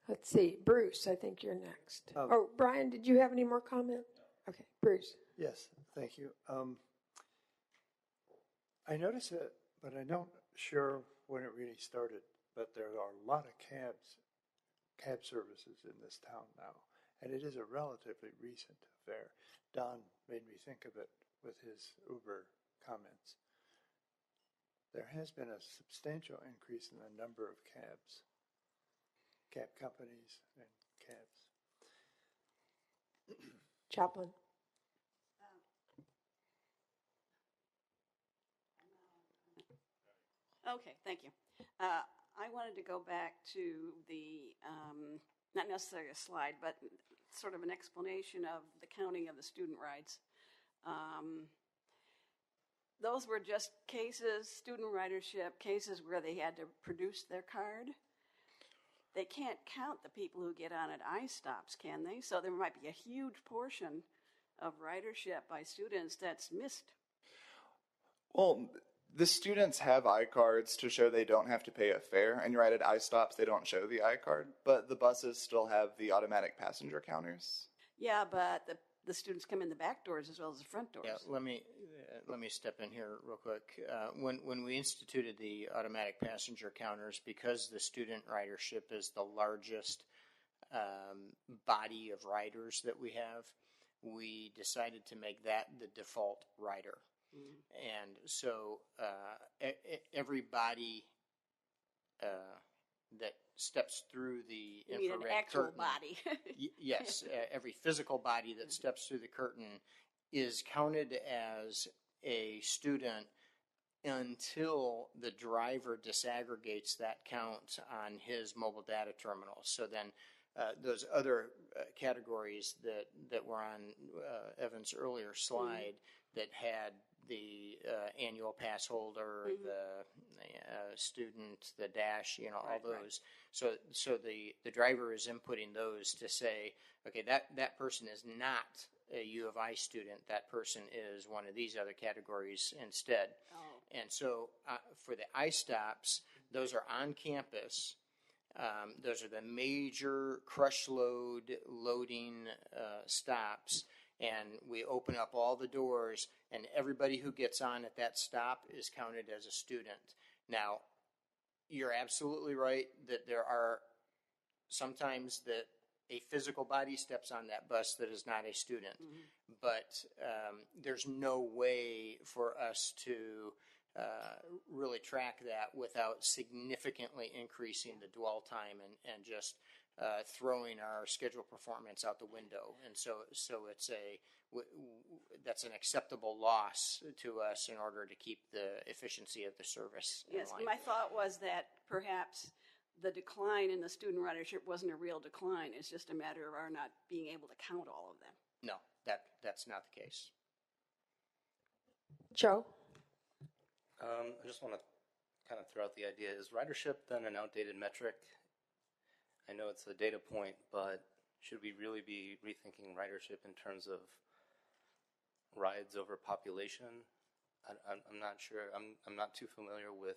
Let's see, Bruce, I think you're next. Brian, did you have any more comment? Okay, Bruce. Yes, thank you. I noticed it, but I'm not sure when it really started, but there are a lot of cab services in this town now, and it is a relatively recent affair. Don made me think of it with his Uber comments. There has been a substantial increase in the number of cab companies and cabs. Chaplain. Okay, thank you. I wanted to go back to the, not necessarily a slide, but sort of an explanation of the counting of the student rides. Those were just cases, student ridership cases where they had to produce their card. They can't count the people who get on at I-stops, can they? So there might be a huge portion of ridership by students that's missed. Well, the students have iCards to show they don't have to pay a fare, and you're right, at iStops they don't show the iCard, but the buses still have the automatic passenger counters. Yeah, but the students come in the back doors as well as the front doors. Yeah, let me step in here real quick. When we instituted the automatic passenger counters, because the student ridership is the largest body of riders that we have, we decided to make that the default rider. And so everybody that steps through the you mean infrared an actual curtain, body? yes, every physical body that steps through the curtain is counted as a student until the driver disaggregates that count on his mobile data terminal. So then those other categories that were on Evan's earlier slide that had the annual pass holder, the student, the dash, all those. Right. So the driver is inputting those to say, okay, that person is not a U of I student. That person is one of these other categories instead. Oh. And so for the I-stops, those are on campus. Those are the major crush load loading stops. And we open up all the doors, and everybody who gets on at that stop is counted as a student. Now, you're absolutely right that there are sometimes that a physical body steps on that bus that is not a student. But there's no way for us to really track that without significantly increasing the dwell time and just throwing our schedule performance out the window. And so it's that's an acceptable loss to us in order to keep the efficiency of the service in line. My thought was that perhaps the decline in the student ridership wasn't a real decline. It's just a matter of our not being able to count all of them. No, that's not the case. Joe? I just want to kind of throw out the idea, is ridership then an outdated metric? I know it's a data point, but should we really be rethinking ridership in terms of rides over population? I'm not sure. I'm not too familiar with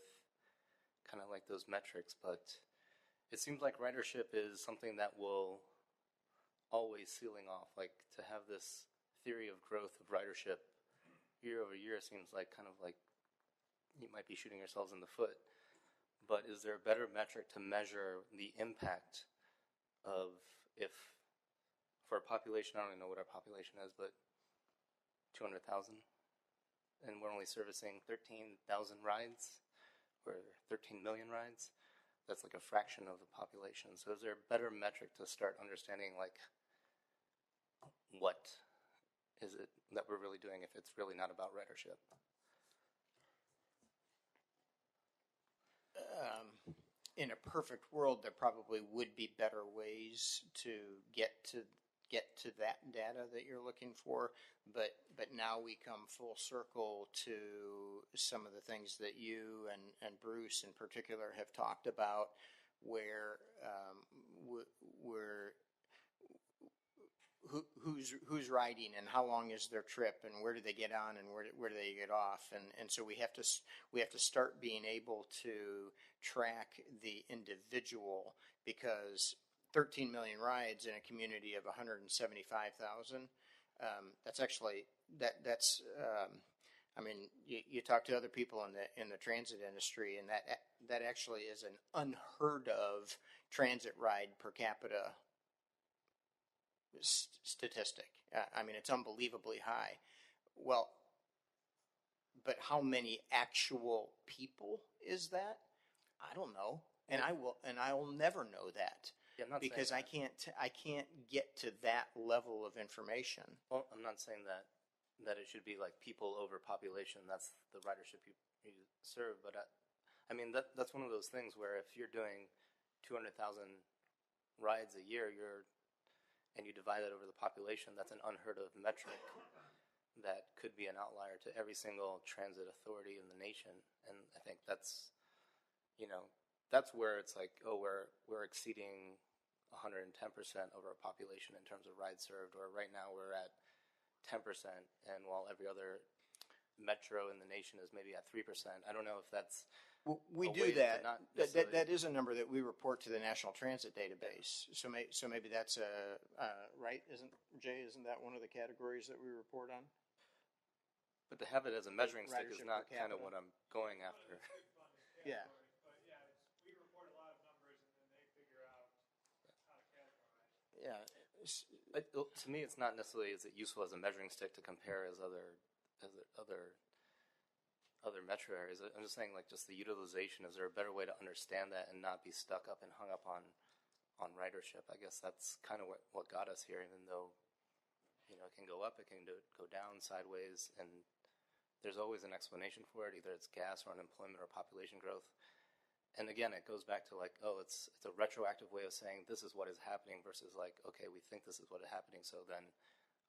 kind of like those metrics, but it seems like ridership is something that will always ceiling off. Like, to have this theory of growth of ridership year over year seems like kind of like you might be shooting yourselves in the foot. But is there a better metric to measure the impact of, if for a population, I don't even know what our population is, but 200,000, and we're only servicing 13,000 rides, or 13 million rides? That's like a fraction of the population. So is there a better metric to start understanding, like, what is it that we're really doing if it's really not about ridership? in a perfect world, there probably would be better ways to get to that data that you're looking for. But now we come full circle to some of the things that you and Bruce in particular have talked about, where who's riding and how long is their trip and where do they get on and where do they get off, and so we have to start being able to track the individual, because 13 million rides in a community of 175,000, that's actually that's I mean, you talk to other people in the transit industry, and that actually is an unheard of transit ride per capita statistic. I mean, it's unbelievably high. Well, but how many actual people is that? I don't know, and I will never know that. Yeah, I'm not because saying I can't get to that level of information. Well, I'm not saying that it should be like people over population. That's the ridership you serve. But I mean, that's one of those things where if you're doing 200,000 rides a year, and you divide that over the population, that's an unheard of metric that could be an outlier to every single transit authority in the nation. And I think that's where it's like, oh, we're exceeding 110% over our population in terms of rides served, or right now we're at 10%, and while every other metro in the nation is maybe at 3%. I don't know if that's we do that. That is a number that we report to the National Transit Database. So maybe that's right. Isn't that one of the categories that we report on? But to have it as a measuring stick is not kind of what I'm going after. Yeah. Yeah. To me, it's not necessarily is it useful as a measuring stick to compare as other metro areas. I'm just saying, like, just the utilization. Is there a better way to understand that and not be stuck up and hung up on ridership? I guess that's kind of what got us here. Even though, it can go up, it can go down, sideways, and there's always an explanation for it. Either it's gas or unemployment or population growth. And again, it goes back to like, oh, it's a retroactive way of saying this is what is happening versus like, okay, we think this is what is happening. So then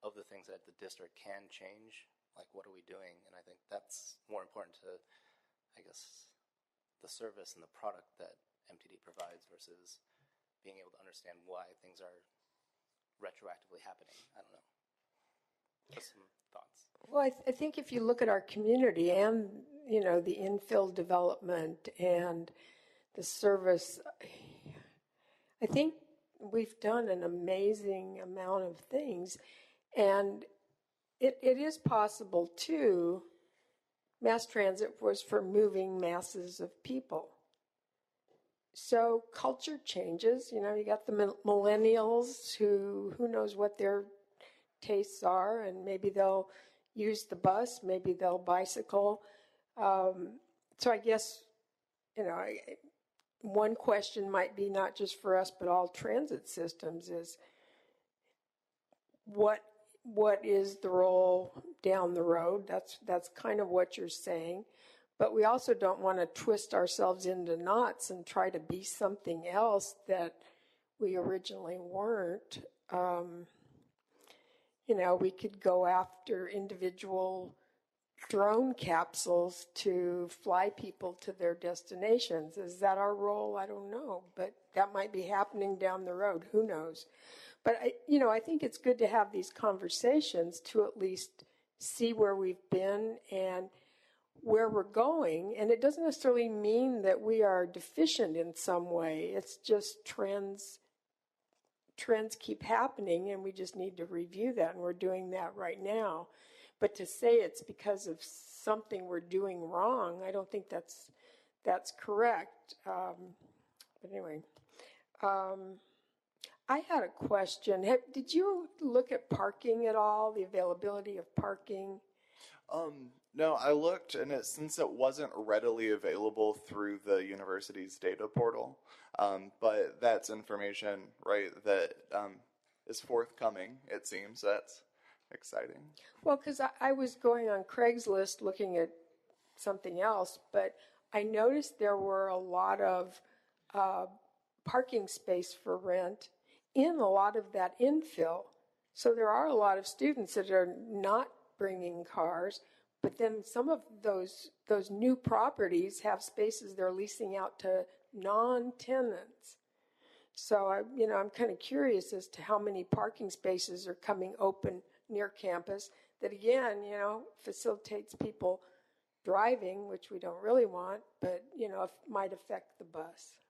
of the things that the district can change, like what are we doing? And I think that's more important to, I guess, the service and the product that MTD provides versus being able to understand why things are retroactively happening. I don't know. Just some thoughts. Well, I think if you look at our community and, the infill development and the service, I think we've done an amazing amount of things. And it is possible, too. Mass transit was for moving masses of people. So culture changes. You got the millennials who knows what their tastes are, and maybe they'll use the bus, maybe they'll bicycle. So I guess, one question might be not just for us, but all transit systems is what is the role down the road? That's kind of what you're saying. But we also don't want to twist ourselves into knots and try to be something else that we originally weren't. We could go after individual drone capsules to fly people to their destinations. Is that our role? I don't know, but that might be happening down the road. Who knows? But I think it's good to have these conversations to at least see where we've been and where we're going. And it doesn't necessarily mean that we are deficient in some way. It's just trends keep happening, and we just need to review that, and we're doing that right now. But to say it's because of something we're doing wrong, I don't think that's correct. But anyway, I had a question. Did you look at parking at all, the availability of parking? No, I looked, and since it wasn't readily available through the university's data portal, but that's information, right, that is forthcoming, it seems. That's exciting. Well, because I was going on Craigslist looking at something else, but I noticed there were a lot of parking space for rent in a lot of that infill. So there are a lot of students that are not bringing cars, but then some of those new properties have spaces they're leasing out to non-tenants. So I'm kind of curious as to how many parking spaces are coming open near campus that again, facilitates people driving, which we don't really want, but might affect the bus.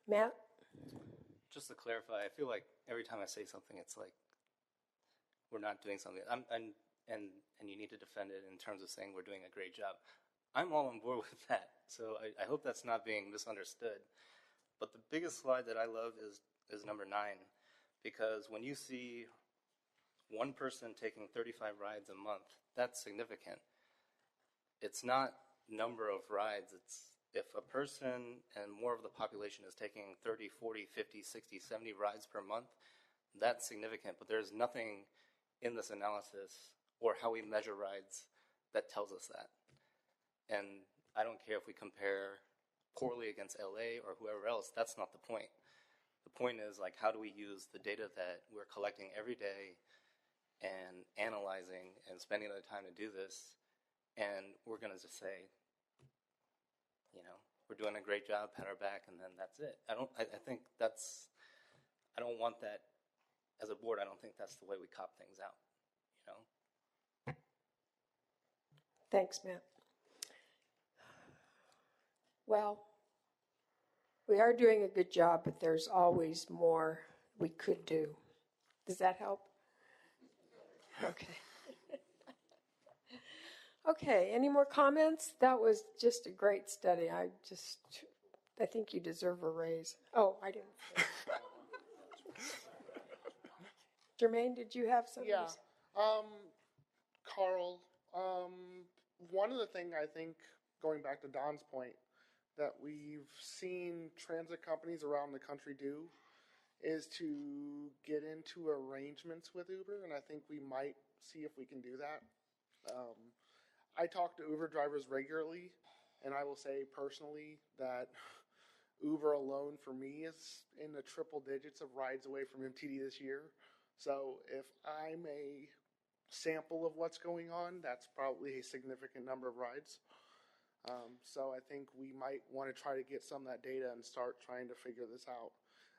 Matt? Just to clarify, I feel like every time I say something, it's like we're not doing something. And you need to defend it in terms of saying we're doing a great job. I'm all on board with that, so I hope that's not being misunderstood. But the biggest slide that I love is number 9, because when you see one person taking 35 rides a month, that's significant. It's not number of rides. It's if a person and more of the population is taking 30, 40, 50, 60, 70 rides per month, that's significant. But there's nothing in this analysis or how we measure rides that tells us that. And I don't care if we compare poorly against LA or whoever else, that's not the point. The point is, like, how do we use the data that we're collecting every day and analyzing and spending the time to do this, and we're going to just say, we're doing a great job, pat our back, and then that's it. I think I don't want that as a board. I don't think that's the way we cop things out, Thanks, Matt. Well, we are doing a good job, but there's always more we could do. Does that help? Okay. Okay, any more comments? That was just a great study. I think you deserve a raise. Oh, I didn't. Jermaine, did you have something? Yeah. Carl, one of the things I think, going back to Don's point, that we've seen transit companies around the country do is to get into arrangements with Uber, and I think we might see if we can do that. I talk to Uber drivers regularly, and I will say personally that Uber alone for me is in the triple digits of rides away from MTD this year. So if I'm a sample of what's going on, that's probably a significant number of rides. So I think we might want to try to get some of that data and start trying to figure this out.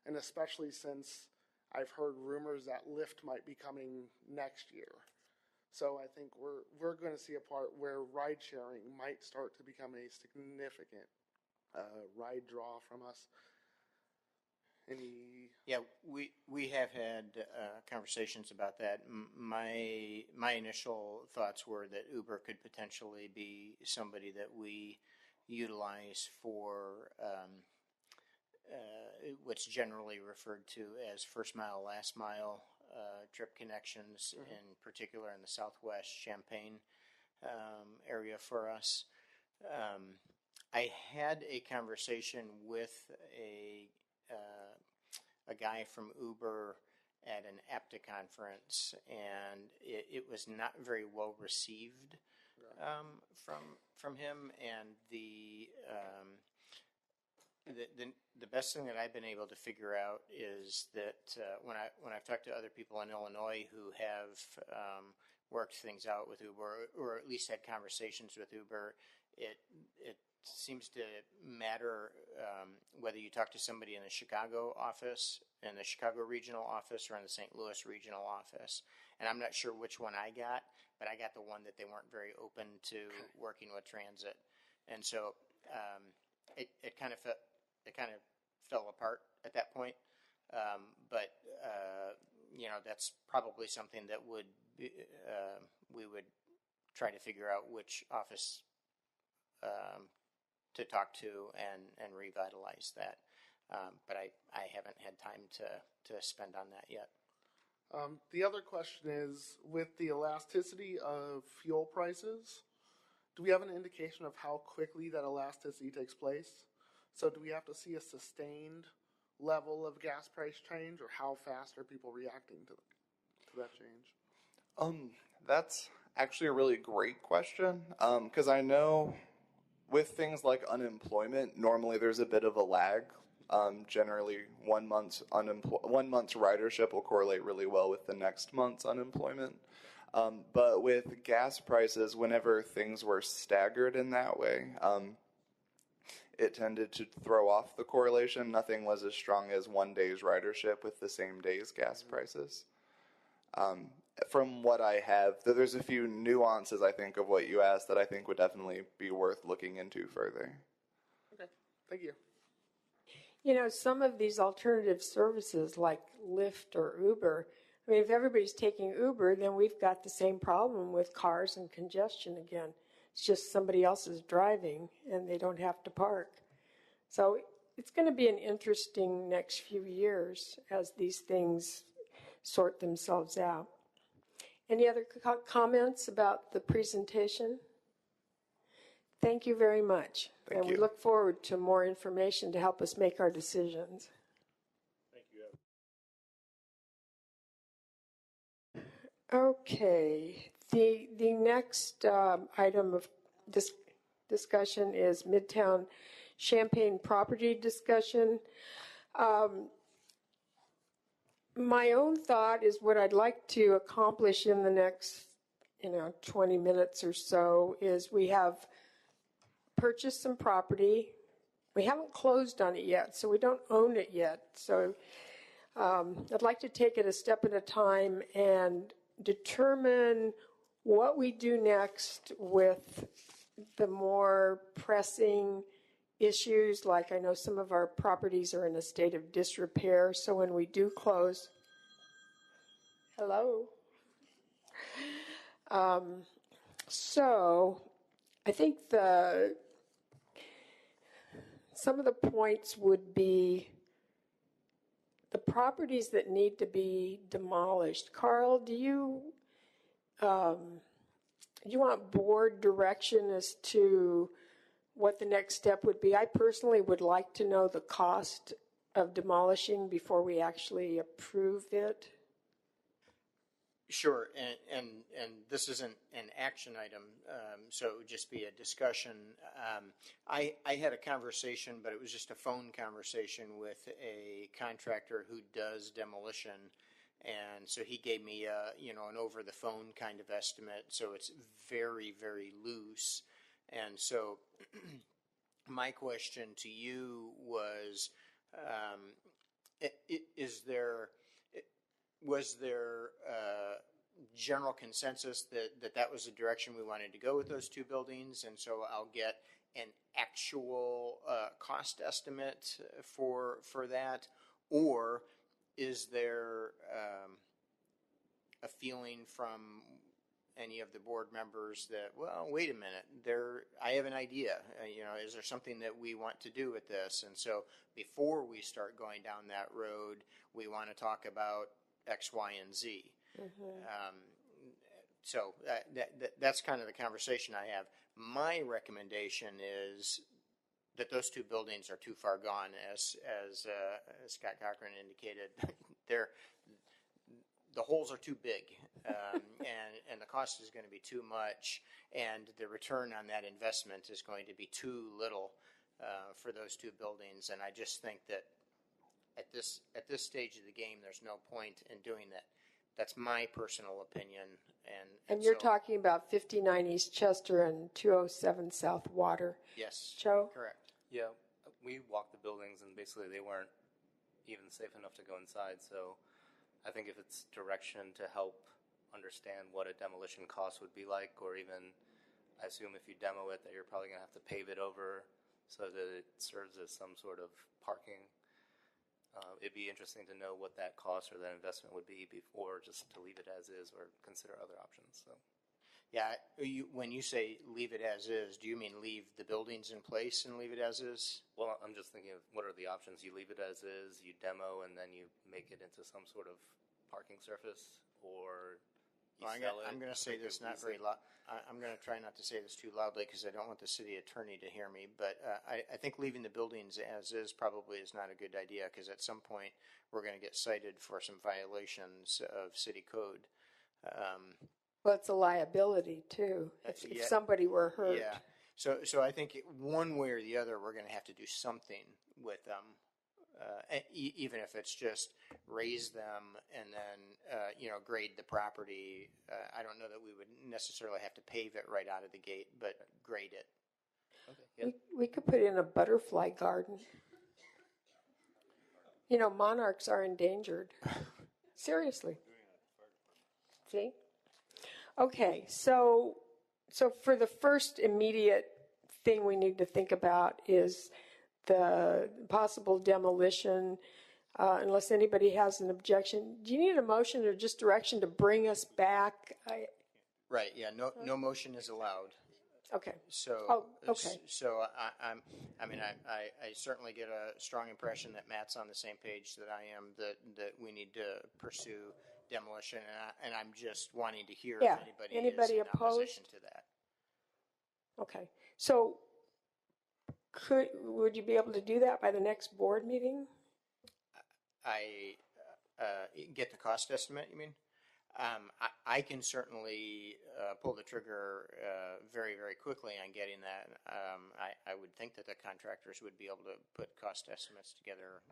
And especially since I've heard rumors that Lyft might be coming next year. So I think we're going to see a part where ride sharing might start to become a significant ride draw from us. Yeah, we have had conversations about that. My initial thoughts were that Uber could potentially be somebody that we utilize for what's generally referred to as first mile, last mile trip connections, in particular in the Southwest Champaign area for us. I had a conversation with a guy from Uber at an APTA conference, and it was not very well received from him. And the best thing that I've been able to figure out is that when I've talked to other people in Illinois who have worked things out with Uber, or at least had conversations with Uber, it seems to matter whether you talk to somebody in the Chicago office, in the Chicago regional office, or in the St. Louis regional office. And I'm not sure which one I got, but I got the one that they weren't very open to working with transit. And so it kind of fell apart at that point. But that's probably something that would we would try to figure out which office to talk to and revitalize that. But I haven't had time to spend on that yet. The other question is, with the elasticity of fuel prices, do we have an indication of how quickly that elasticity takes place? So do we have to see a sustained level of gas price change, or how fast are people reacting to that change? That's actually a really great question. Because I know with things like unemployment, normally there's a bit of a lag. Generally, 1 month's ridership will correlate really well with the next month's unemployment. But with gas prices, whenever things were staggered in that way, it tended to throw off the correlation. Nothing was as strong as one day's ridership with the same day's gas prices. From what I have, there's a few nuances, I think, of what you asked that I think would definitely be worth looking into further. Okay, thank you. You know, some of these alternative services like Lyft or Uber, I mean, if everybody's taking Uber, then we've got the same problem with cars and congestion again. It's just somebody else is driving and they don't have to park. So it's going to be an interesting next few years as these things sort themselves out. Any other comments about the presentation? Thank you very much. Thank We you. look forward to more information to help us make our decisions. Thank you. Okay. The next item of discussion is Midtown Champaign property discussion. My own thought is what I'd like to accomplish in the next, 20 minutes or so is we have purchased some property. We haven't closed on it yet, so we don't own it yet. So I'd like to take it a step at a time and determine what we do next with the more pressing issues, like I know some of our properties are in a state of disrepair, so when we do close, hello. So I think some of the points would be the properties that need to be demolished. Carl, do you want board direction as to what the next step would be? I personally would like to know the cost of demolishing before we actually approve it. Sure, and this isn't an action item, so it would just be a discussion. I had a conversation, but it was just a phone conversation with a contractor who does demolition, and so he gave me an over the phone kind of estimate. So it's very, very loose, and so my question to you was, was there general consensus that was the direction we wanted to go with those two buildings? And so I'll get an actual cost estimate for that, or is there a feeling from any of the board members that, well, wait a minute, I have an idea, is there something that we want to do with this? And so before we start going down that road, we want to talk about X, Y, and Z. Mm-hmm. So that's kind of the conversation I have. My recommendation is that those two buildings are too far gone, as Scott Cochran indicated. The holes are too big, and the cost is going to be too much, and the return on that investment is going to be too little for those two buildings. And I just think that at this stage of the game, there's no point in doing that. That's my personal opinion. And you're talking about 59 East Chester and 207 South Water. Yes. Joe? Correct. Yeah, we walked the buildings, and basically they weren't even safe enough to go inside. So I think if it's direction to help understand what a demolition cost would be like, or even, I assume if you demo it, that you're probably going to have to pave it over so that it serves as some sort of parking. It'd be interesting to know what that cost or that investment would be before just to leave it as is or consider other options. So, yeah, when you say leave it as is, do you mean leave the buildings in place and leave it as is? Well, I'm just thinking of what are the options. You leave it as is, you demo, and then you make it into some sort of parking surface, or you sell it. I'm going to say this not very loud. I'm going to try not to say this too loudly because I don't want the city attorney to hear me. But I think leaving the buildings as is probably is not a good idea, because at some point we're going to get cited for some violations of city code. Well, it's a liability too, if Yeah. somebody were hurt. Yeah. So I think one way or the other, we're going to have to do something with them, even if it's just raise them and then grade the property. I don't know that we would necessarily have to pave it right out of the gate, but grade it. Okay. Yeah. We could put in a butterfly garden. Monarchs are endangered. Seriously. See? Okay, so for the first immediate thing we need to think about is the possible demolition, unless anybody has an objection. Do you need a motion or just direction to bring us back? Right. Yeah. No motion is allowed. Okay. So, okay. So I certainly get a strong impression that Matt's on the same page that I am. That we need to pursue demolition, and I'm just wanting to hear if anybody is in opposition to that. Okay. So, would you be able to do that by the next board meeting? I get the cost estimate. You mean? I can certainly pull the trigger very, very quickly on getting that. I would think that the contractors would be able to put cost estimates together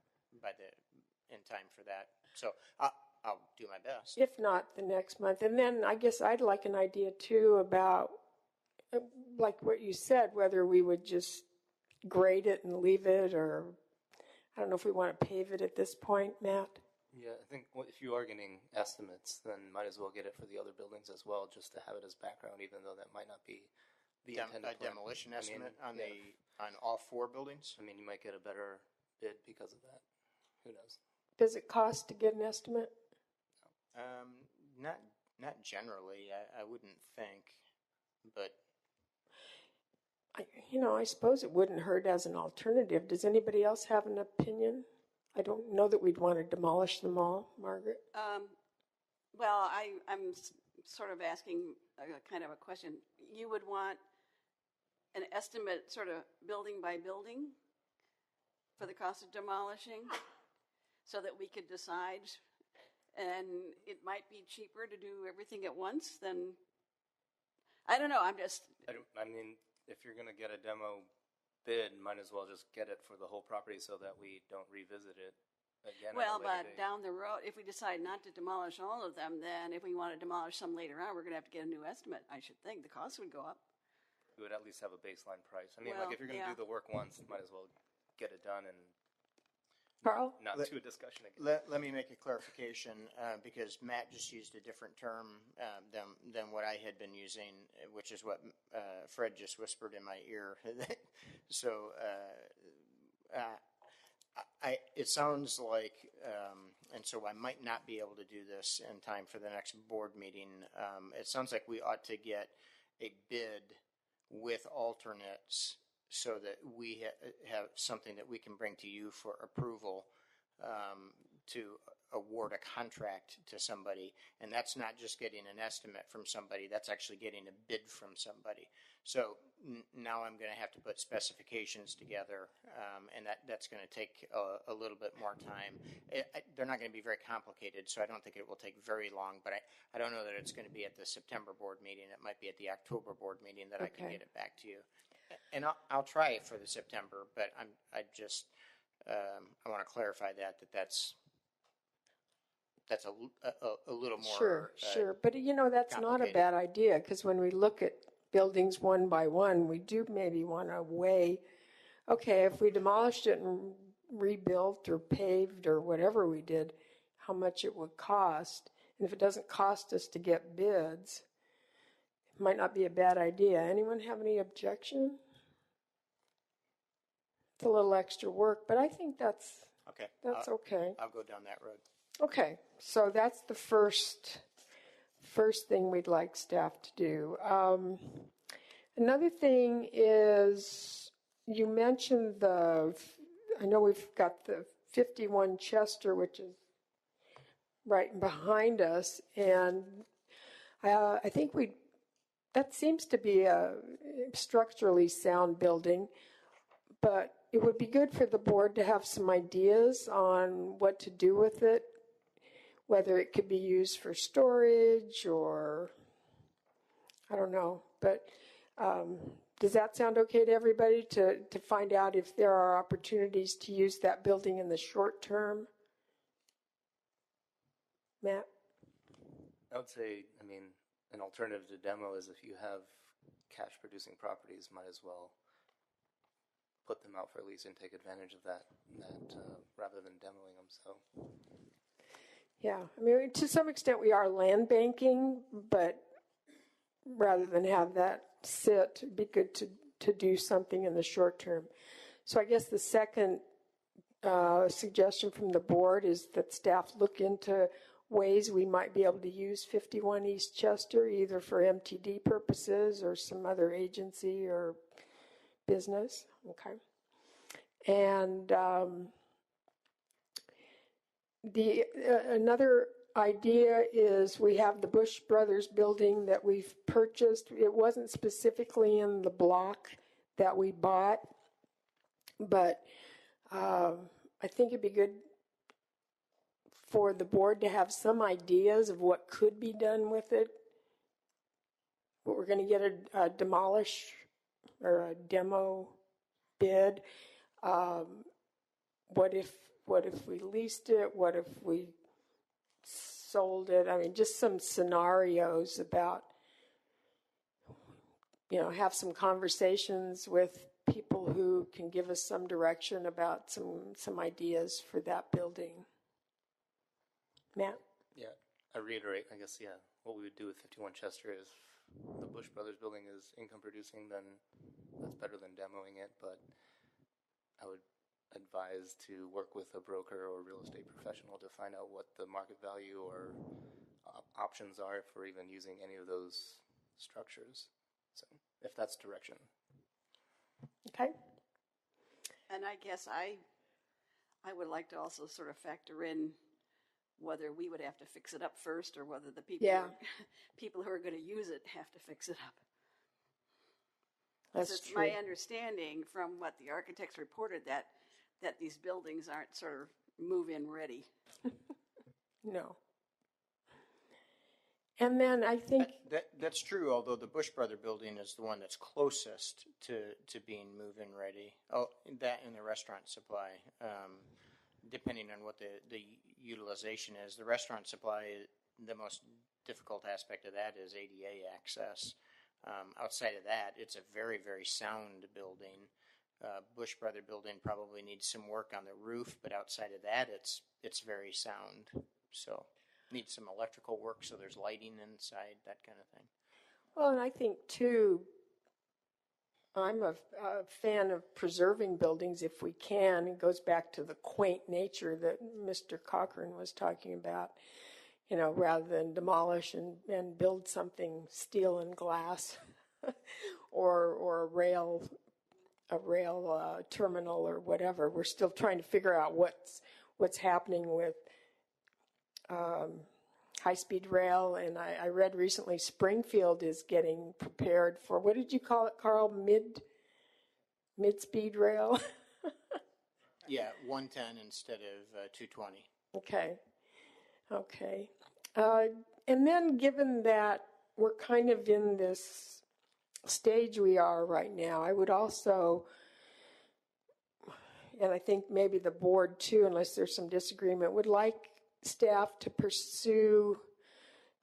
in time for that. So I'll do my best. If not, the next month. And then I guess I'd like an idea too about, like what you said, whether we would just grade it and leave it, or I don't know if we want to pave it at this point, Matt. Yeah, I think if you are getting estimates, then might as well get it for the other buildings as well, just to have it as background, even though that might not be the intended plan. Demolition estimate on all four buildings. I mean, you might get a better bid because of that. Who knows? Does it cost to get an estimate? Not generally. I wouldn't think, but I suppose it wouldn't hurt as an alternative. Does anybody else have an opinion? I don't know that we'd want to demolish them all, Margaret. Well, I'm sort of asking kind of a question. You would want an estimate sort of building by building for the cost of demolishing so that we could decide, and it might be cheaper to do everything at once than, I don't know, I mean, if you're going to get a demo bid, might as well just get it for the whole property so that we don't revisit it again. Well, but down the road, if we decide not to demolish all of them, then if we want to demolish some later on, we're going to have to get a new estimate. I should think the cost would go up. We would at least have a baseline price. I mean, Well, like if you're going to do the work once, might as well get it done and Carl? not do a discussion again. Let me make a clarification because Matt just used a different term than what I had been using, which is what Fred just whispered in my ear. So it sounds like, and so I might not be able to do this in time for the next board meeting. It sounds like we ought to get a bid with alternates so that we have something that we can bring to you for approval to award a contract to somebody. And that's not just getting an estimate from somebody, that's actually getting a bid from somebody. So now I'm going to have to put specifications together, and that's going to take a little bit more time. They're not going to be very complicated, so I don't think it will take very long, but I don't know that it's going to be at the September board meeting. It might be at the October board meeting that I can get it back to you. And I'll try it for the September, but I want to clarify that's a little more. Sure. But that's not a bad idea, because when we look at buildings one by one, we do maybe want to weigh, okay, if we demolished it and rebuilt or paved or whatever we did, how much it would cost. And if it doesn't cost us to get bids, it might not be a bad idea. Anyone have any objection? It's a little extra work, but I think that's okay. I'll go down that road. Okay, so that's the first thing we'd like staff to do. Another thing is, you mentioned I know we've got the 51 Chester, which is right behind us, and I think that seems to be a structurally sound building, but it would be good for the board to have some ideas on what to do with it. whether it could be used for storage or, I don't know. But does that sound okay to everybody to find out if there are opportunities to use that building in the short term? Matt? I would say, I mean, an alternative to demo is if you have cash producing properties, might as well put them out for lease and take advantage of that rather than demoing them. So, yeah, I mean, to some extent we are land banking, but rather than have that sit, it'd be good to do something in the short term. So I guess the second suggestion from the board is that staff look into ways we might be able to use 51 East Chester, either for MTD purposes or some other agency or business. Okay. And another idea is we have the Bush Brothers building that we've purchased. It wasn't specifically in the block that we bought, but I think it'd be good for the board to have some ideas of what could be done with it. But we're going to get a demolish or a demo bid. What if we leased it? What if we sold it? I mean, just some scenarios about, have some conversations with people who can give us some direction about some ideas for that building. Matt? yeah, I reiterate, I guess, what we would do with 51 Chester is the Bush Brothers building is income producing, then that's better than demoing it, but I would advise to work with a broker or real estate professional to find out what the market value or options are for even using any of those structures. So, if that's direction. Okay. And I guess I would like to also sort of factor in whether we would have to fix it up first or whether the people people who are going to use it have to fix it up. That's it's true. My understanding from what the architects reported that these buildings aren't sort of move-in ready. No. And then I think that's true. Although the Bush Brother building is the one that's closest to being move-in ready. Oh, that and the restaurant supply, depending on what the utilization is. The restaurant supply, the most difficult aspect of that is ADA access. Outside of that, it's a very, very sound building. Bush Brother building probably needs some work on the roof, but outside of that, it's very sound. So needs some electrical work, so there's lighting inside, that kind of thing. Well, and I think too, I'm a fan of preserving buildings if we can. It goes back to the quaint nature that Mr. Cochran was talking about. Rather than demolish and build something steel and glass, or a rail terminal or whatever. We're still trying to figure out what's happening with high-speed rail. And I read recently Springfield is getting prepared for, what did you call it, Carl? Mid-speed rail? Yeah, 110 instead of 220. Okay. And then given that we're kind of in this stage we are right now, I would also, and I think maybe the board too, unless there's some disagreement, would like staff to pursue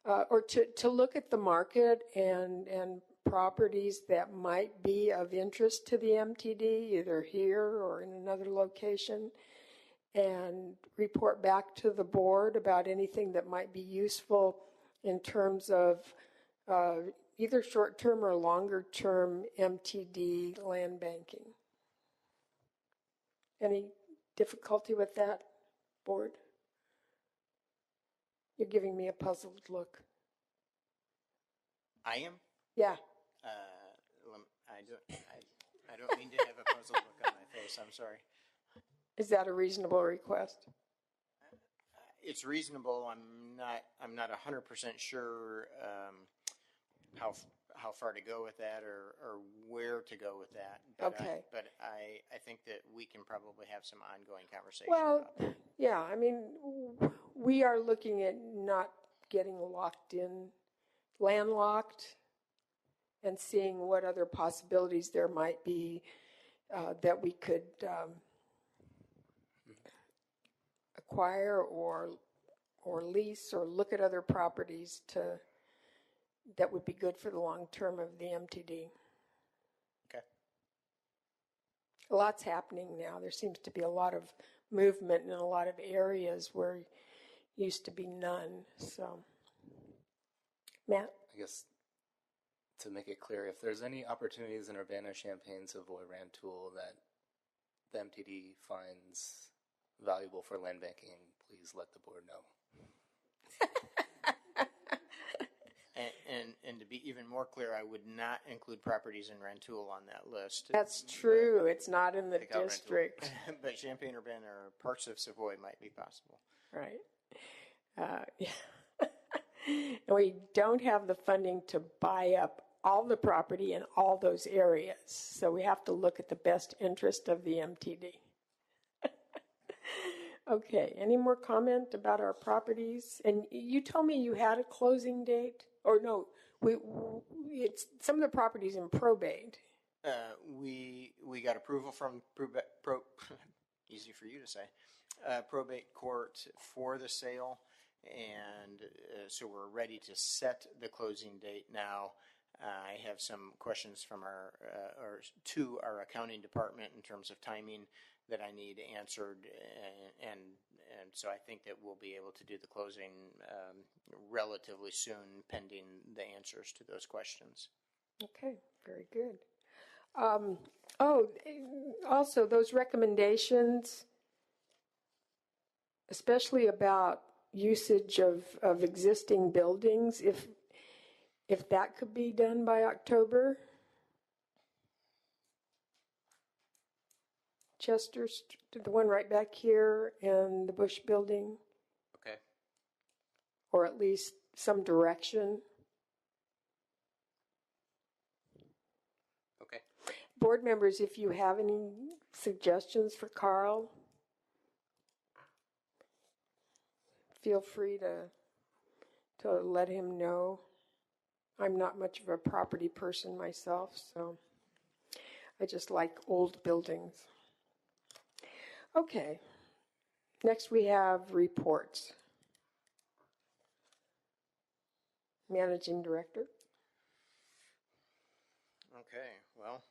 or to look at the market and properties that might be of interest to the MTD, either here or in another location, and report back to the board about anything that might be useful in terms of either short-term or longer-term MTD land banking. Any difficulty with that, board? You're giving me a puzzled look. I am? Yeah. I don't mean to have a puzzled look on my face. I'm sorry. Is that a reasonable request? It's reasonable. I'm not 100% sure how far to go with that or where to go with that. But Okay. But I think that we can probably have some ongoing conversation Well, about that. yeah, I mean, we are looking at not getting locked in, landlocked, and seeing what other possibilities there might be that we could acquire or lease or look at other properties that would be good for the long term of the MTD. Okay. A lot's happening now. There seems to be a lot of movement in a lot of areas where used to be none. So, Matt? I guess to make it clear, if there's any opportunities in Urbana, Champaign, Savoy, Rantoul that the MTD finds valuable for land banking, please let the board know. And to be even more clear, I would not include properties in Rantoul on that list. That's true. It's not in the district. But Champaign-Urbana or parts of Savoy might be possible. Right. Yeah. And we don't have the funding to buy up all the property in all those areas. So we have to look at the best interest of the MTD. Okay. Any more comment about our properties? And you told me you had a closing date? Or no, it's some of the properties in probate. We got approval from easy for you to say, probate court for the sale, and so we're ready to set the closing date now. I have some questions from to our accounting department in terms of timing that I need answered, and so I think that we'll be able to do the closing relatively soon, pending the answers to those questions. Okay, very good. Also those recommendations, especially about usage of existing buildings, if that could be done by October. Chester, the one right back here, and the Bush building. Okay. Or at least some direction. Okay. Board members, if you have any suggestions for Carl, feel free to let him know. I'm not much of a property person myself, so I just like old buildings. Okay. Next we have reports. Managing Director. Okay, well,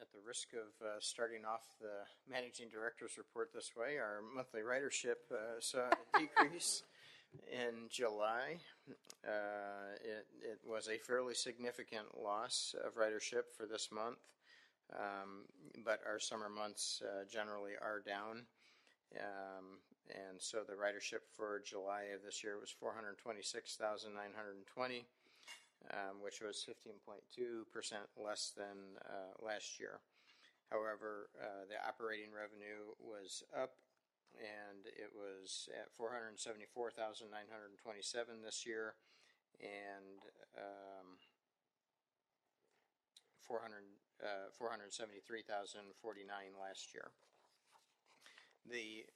at the risk of starting off the Managing Director's report this way, our monthly ridership saw a decrease in July. It was a fairly significant loss of ridership for this month, but our summer months generally are down. And so the ridership for July of this year was 426,920, which was 15.2% less than last year. However, the operating revenue was up, and it was at 474,927 this year, and 473,049 last year. The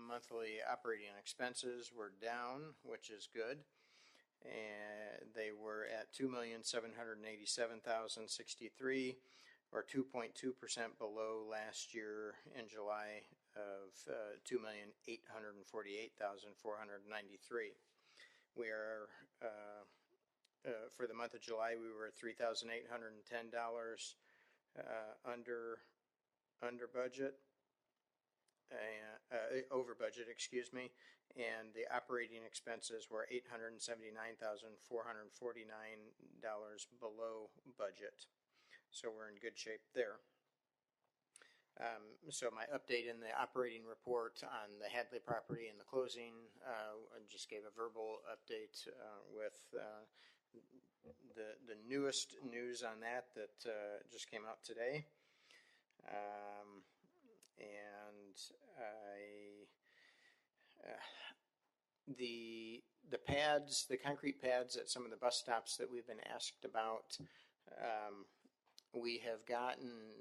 monthly operating expenses were down, which is good. And they were at $2,787,063, or 2.2% below last year in July of $2,848,493. We are for the month of July, we were at $3,810 under budget. Over budget, excuse me, and the operating expenses were $879,449 below budget. So we're in good shape there. So my update in the operating report on the Hadley property and the closing, I just gave a verbal update with the newest news on that just came out today. The pads, the concrete pads at some of the bus stops that we've been asked about, we have gotten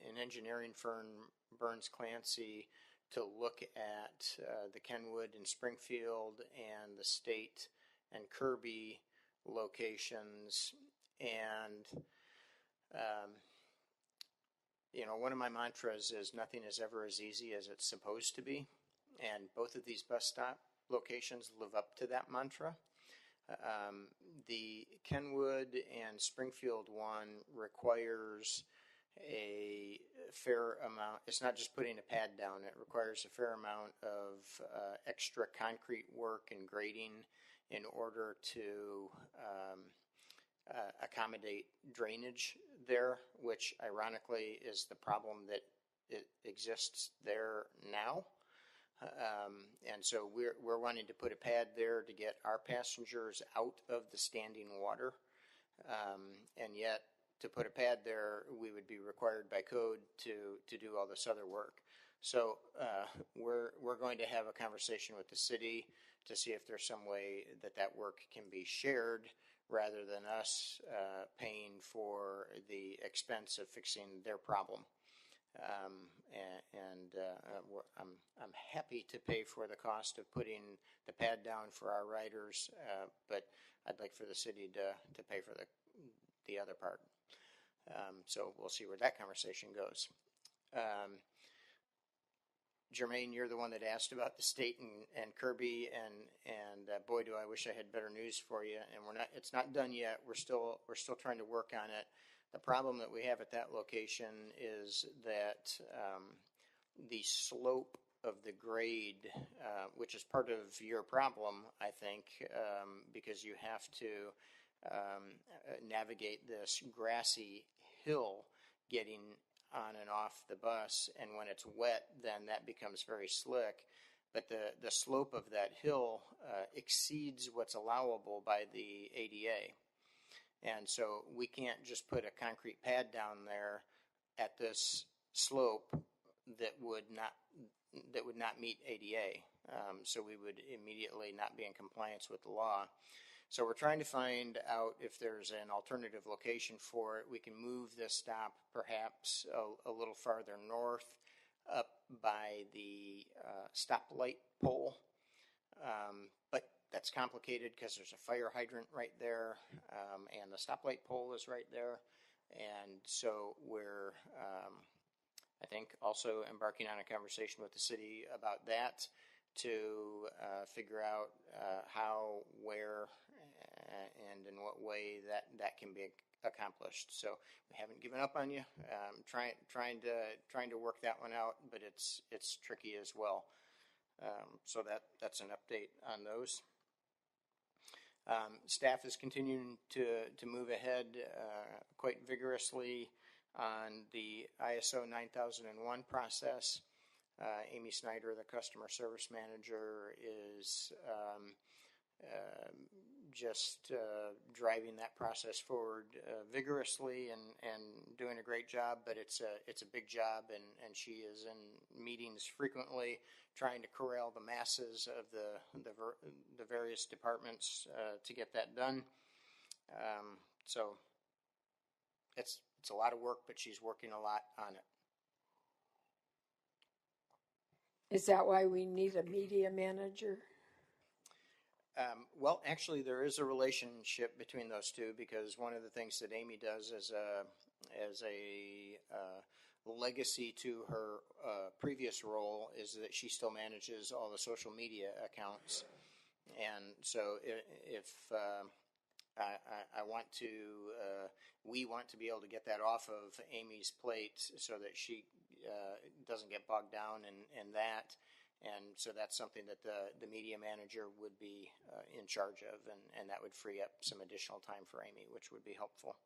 an engineering firm Burns Clancy to look at the Kenwood and Springfield and the State and Kirby locations. And, one of my mantras is nothing is ever as easy as it's supposed to be. And both of these bus stop locations live up to that mantra. The Kenwood and Springfield one requires a fair amount. It's not just putting a pad down. It requires a fair amount of extra concrete work and grading in order to accommodate drainage there, which ironically is the problem that it exists there now. And so we're wanting to put a pad there to get our passengers out of the standing water. And yet to put a pad there, we would be required by code to do all this other work. So we're going to have a conversation with the city to see if there's some way that work can be shared rather than us paying for the expense of fixing their problem. I'm happy to pay for the cost of putting the pad down for our riders, but I'd like for the city to pay for the other part. So we'll see where that conversation goes. Jermaine, you're the one that asked about the State and Kirby, and boy, do I wish I had better news for you. And it's not done yet. We're still trying to work on it. The problem that we have at that location is that the slope of the grade, which is part of your problem, I think, because you have to navigate this grassy hill getting on and off the bus, and when it's wet, then that becomes very slick. But the slope of that hill exceeds what's allowable by the ADA. And so we can't just put a concrete pad down there at this slope that would not meet ADA. So we would immediately not be in compliance with the law. So we're trying to find out if there's an alternative location for it. We can move this stop perhaps a little farther north up by the stoplight pole. But that's complicated because there's a fire hydrant right there, and the stoplight pole is right there. And so we're, I think, also embarking on a conversation with the city about that to figure out how, where, and in what way that can be accomplished. So we haven't given up on you. Trying to work that one out, but it's tricky as well. So that's an update on those. Staff is continuing to move ahead quite vigorously on the ISO 9001 process. Amy Snyder, the customer service manager, is just driving that process forward vigorously and doing a great job, but it's a big job, and she is in meetings frequently trying to corral the masses of the various departments to get that done. So it's a lot of work, but she's working a lot on it. Is that why we need a media manager? Well, actually, there is a relationship between those two, because one of the things that Amy does as a legacy to her previous role is that she still manages all the social media accounts. And so if I want to, we want to be able to get that off of Amy's plate so that she doesn't get bogged down in that. And so that's something that the media manager would be in charge of, and that would free up some additional time for Amy, which would be helpful.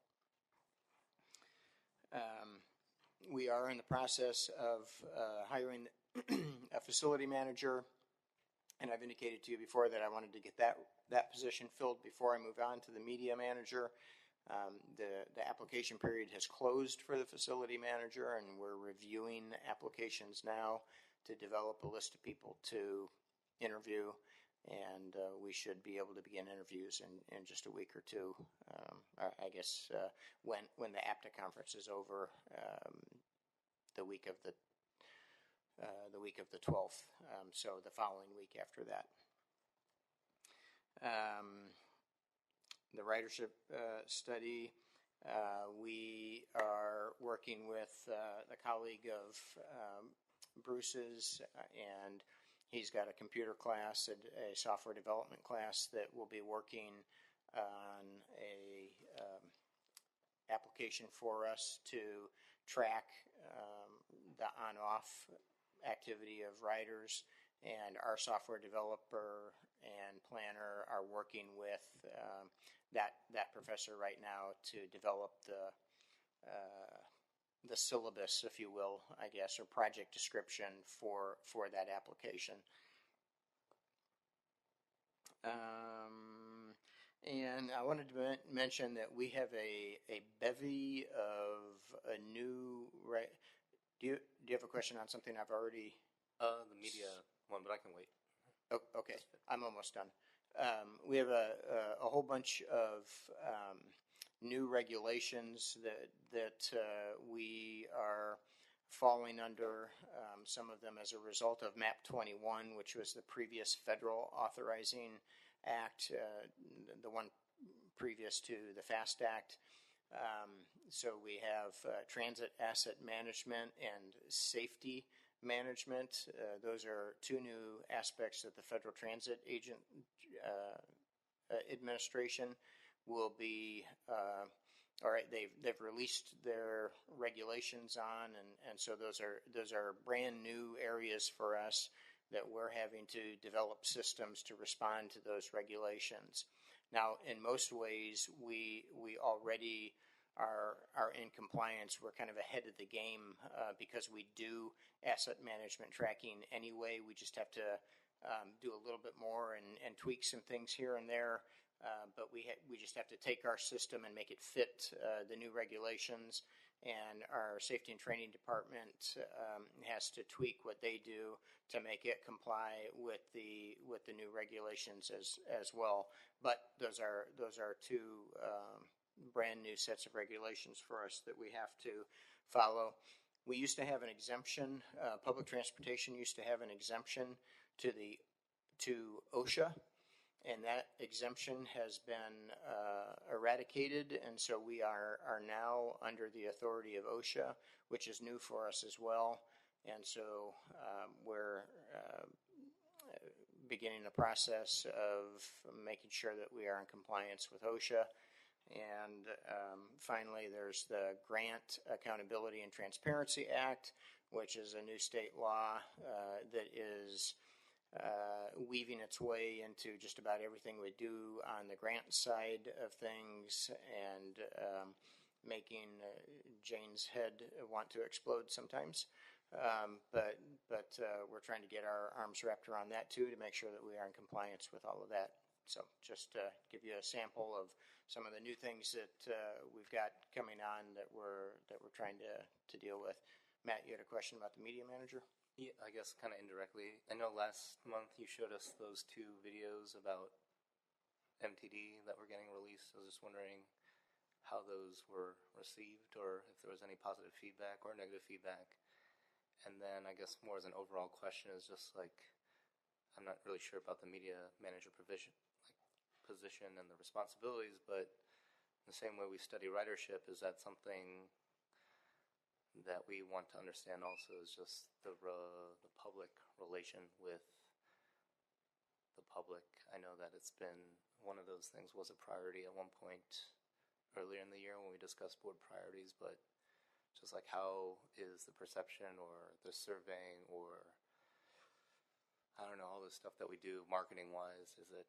We are in the process of hiring a facility manager, and I've indicated to you before that I wanted to get that position filled before I move on to the media manager. The application period has closed for the facility manager, and we're reviewing applications now to develop a list of people to interview, and we should be able to begin interviews in just a week or two. I guess when the APTA conference is over, the week of the the week of the 12th, so the following week after that. The ridership study, we are working with a colleague of Bruce's, and he's got a computer class, a software development class that will be working on a application for us to track the on-off activity of riders, and our software developer and planner are working with that professor right now to develop the syllabus, if you will, I guess, or project description for that application. And I wanted to mention that we have a bevy of a new, right? Do you have a question on something I've already? The media one, but I can wait. Oh, okay, I'm almost done. We have a whole bunch of new regulations that we are falling under, some of them as a result of MAP 21, which was the previous federal authorizing act, the one previous to the FAST Act. So we have transit asset management and safety management. Those are two new aspects that the Federal Transit Administration will be. All right, they've released their regulations on, and so those are brand new areas for us that we're having to develop systems to respond to those regulations. Now, in most ways, we already are in compliance. We're kind of ahead of the game because we do asset management tracking anyway. We just have to do a little bit more and tweak some things here and there. But we just have to take our system and make it fit the new regulations. And our safety and training department has to tweak what they do to make it comply with the new regulations as well. But those are two brand new sets of regulations for us that we have to follow. We used to have an exemption. Public transportation used to have an exemption to OSHA. And that exemption has been eradicated, and so we are now under the authority of OSHA, which is new for us as well. And so we're beginning the process of making sure that we are in compliance with OSHA. And finally, there's the Grant Accountability and Transparency Act, which is a new state law that is weaving its way into just about everything we do on the grant side of things, and making Jane's head want to explode sometimes. But we're trying to get our arms wrapped around that too, to make sure that we are in compliance with all of that. So just to give you a sample of some of the new things that we've got coming on that we're trying to deal with. Matt, you had a question about the media manager? Yeah, I guess kind of indirectly. I know last month you showed us those two videos about MTD that were getting released. I was just wondering how those were received, or if there was any positive feedback or negative feedback. And then I guess more as an overall question is just like, I'm not really sure about the media manager position and the responsibilities, but the same way we study ridership, is that something that we want to understand also, is just the public relation with the public? I know that it's been one of those things was a priority at one point earlier in the year when we discussed board priorities, but just like, how is the perception or the surveying, or I don't know, all the stuff that we do marketing wise, is it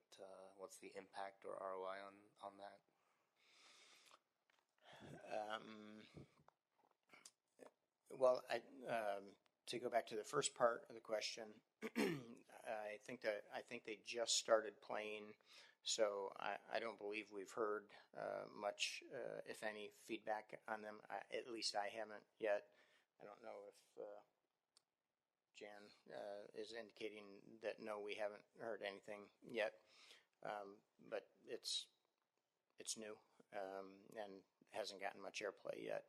what's the impact or ROI on that? Well, to go back to the first part of the question, I think they just started playing, so I don't believe we've heard much, if any, feedback on them. At least I haven't yet. I don't know if Jan is indicating that no, we haven't heard anything yet, but it's new and hasn't gotten much airplay yet.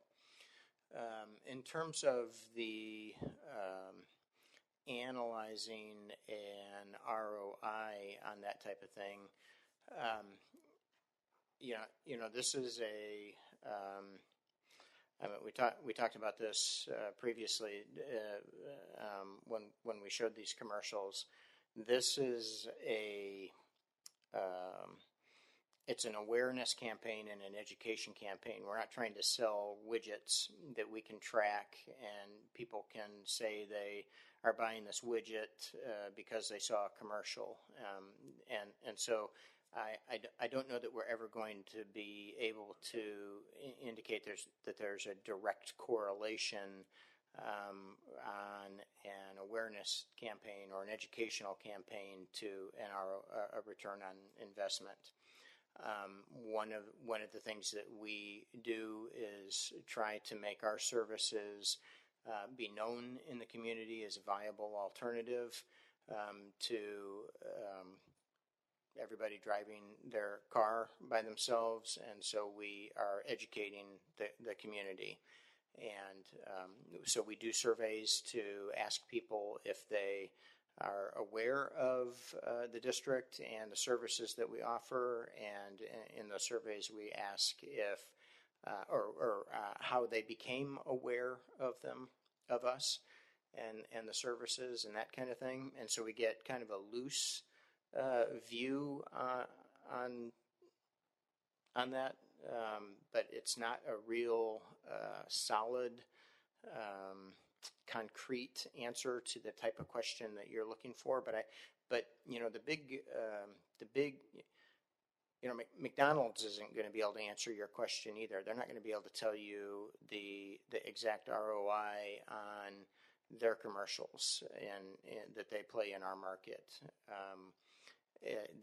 In terms of the analyzing an ROI on that type of thing, this is we talked about this previously when we showed these commercials. This is it's an awareness campaign and an education campaign. We're not trying to sell widgets that we can track and people can say they are buying this widget because they saw a commercial. And so I don't know that we're ever going to be able to indicate that there's a direct correlation on an awareness campaign or an educational campaign to a return on investment. One of the things that we do is try to make our services be known in the community as a viable alternative to everybody driving their car by themselves, and so we are educating the community. And so we do surveys to ask people if they are aware of the district and the services that we offer, and in those surveys we ask if how they became aware of us and the services and that kind of thing. And so we get kind of a loose view on that, but it's not a real solid concrete answer to the type of question that you're looking for. But the big McDonald's isn't going to be able to answer your question either. They're not going to be able to tell you the exact ROI on their commercials and that they play in our market.